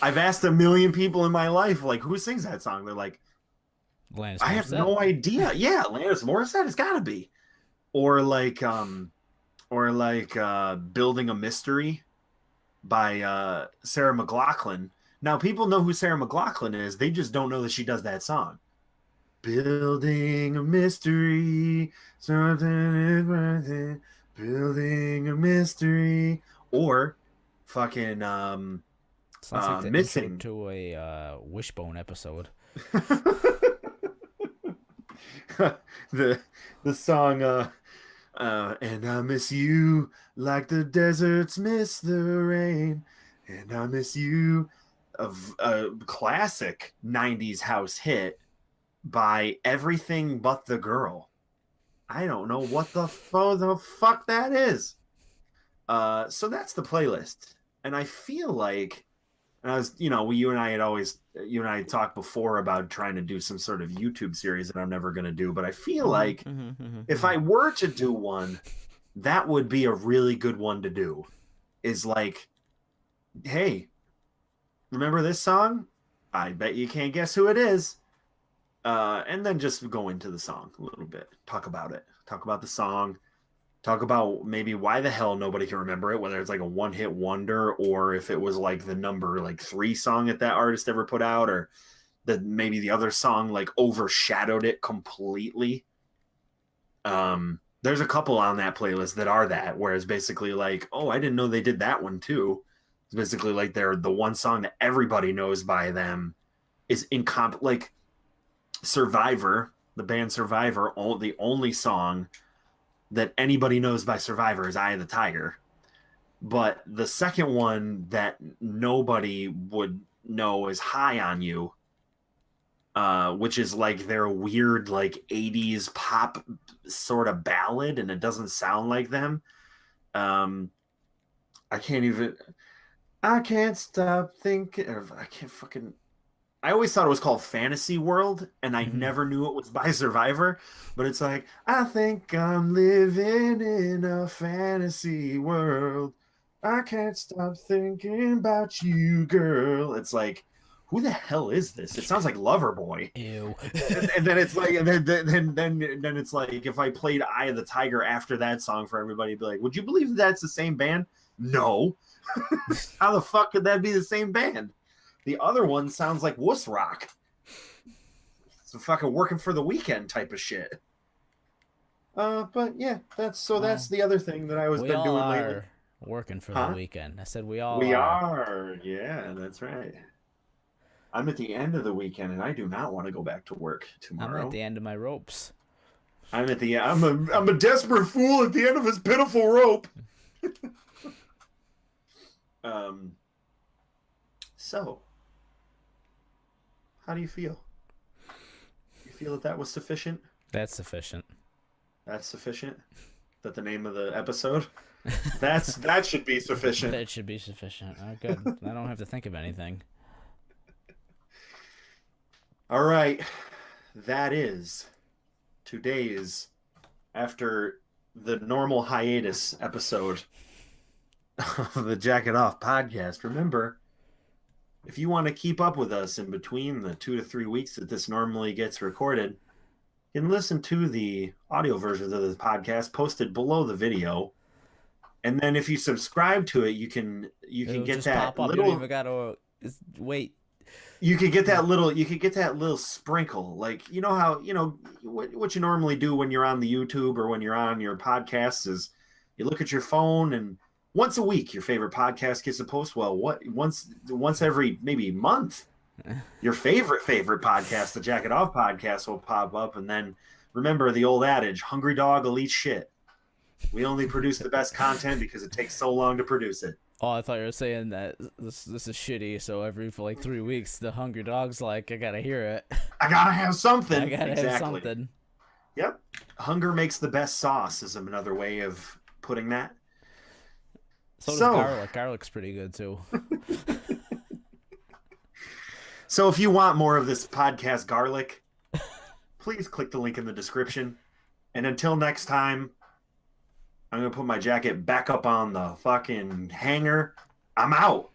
I've asked a million people in my life, like, who sings that song? They're like, Alanis I have Morissette. no idea. Yeah, Alanis Morissette, it's gotta be. Or like Building a Mystery by Sarah McLachlan. Now people know who Sarah McLachlan is, they just don't know that she does that song. Building a mystery, something is worth it. Building a mystery. Or fucking Sounds like the Missing. intro to a Wishbone episode. the song and I miss you like the deserts miss the rain, and I miss you, of a classic 90s house hit by Everything But the Girl. I don't know what the fuck that is. So that's the playlist. And I feel like, and I was, you and I had talked before about trying to do some sort of YouTube series that I'm never going to do, but I feel like if I were to do one, that would be a really good one to do. Is like, hey, remember this song? I bet you can't guess who it is. And then just go into the song a little bit. Talk about it. Talk about the song. Talk about maybe why the hell nobody can remember it, whether it's like a one-hit wonder or if it was like the number 3 song that artist ever put out, or that maybe the other song like overshadowed it completely. There's a couple on that playlist that are that, where it's basically like, oh, I didn't know they did that one too. It's basically like they're the one song that everybody knows by them is like Survivor, the band Survivor, the only song that anybody knows by Survivor is Eye of the Tiger. But the second one that nobody would know is High on You, which is like their weird like 80s pop sort of ballad, and it doesn't sound like them. I can't stop thinking, or I always thought it was called Fantasy World, and I never knew it was by Survivor. But it's like, I think I'm living in a fantasy world. I can't stop thinking about you, girl. It's like, who the hell is this? It sounds like Loverboy. Ew. And then it's like, and then it's like, if I played Eye of the Tiger after that song for everybody, it'd be like, would you believe that's the same band? No. How the fuck could that be the same band? The other one sounds like wuss rock. It's a fucking Working for the Weekend type of shit. But yeah, that's the other thing that I was been doing lately. Working for the weekend. I said we are. Yeah, that's right. I'm at the end of the weekend, and I do not want to go back to work tomorrow. I'm at the end of my ropes. I'm a desperate fool at the end of his pitiful rope. So, how do you feel? You feel that was sufficient? That's sufficient. That's sufficient? That the name of the episode? That should be sufficient. That should be sufficient. Oh, good. I don't have to think of anything. All right. That is today's, after the normal hiatus episode of the Jack It Off podcast. Remember, if you want to keep up with us in between the 2 to 3 weeks that this normally gets recorded, you can listen to the audio versions of the podcast posted below the video. And then if you subscribe to it, you can get that little. You don't even gotta wait. You could get that little sprinkle, like you know how what you normally do when you're on the YouTube or when you're on your podcasts is you look at your phone, and once a week your favorite podcast gets a post. Well, once every maybe month, your favorite podcast, the Jack It Off podcast, will pop up. And then remember the old adage: hungry dog will eat shit. We only produce the best content because it takes so long to produce it. Oh, I thought you were saying that this is shitty. So every for like 3 weeks, the Hungry Dog's like, I gotta hear it. I gotta have I something. gotta have Exactly. something. Yep. Hunger makes the best sauce is another way of putting that. So does So, garlic. Garlic's pretty good too. so if you want more of this podcast garlic, please click the link in the description. And until next time, I'm gonna put my jacket back up on the fucking hanger. I'm out.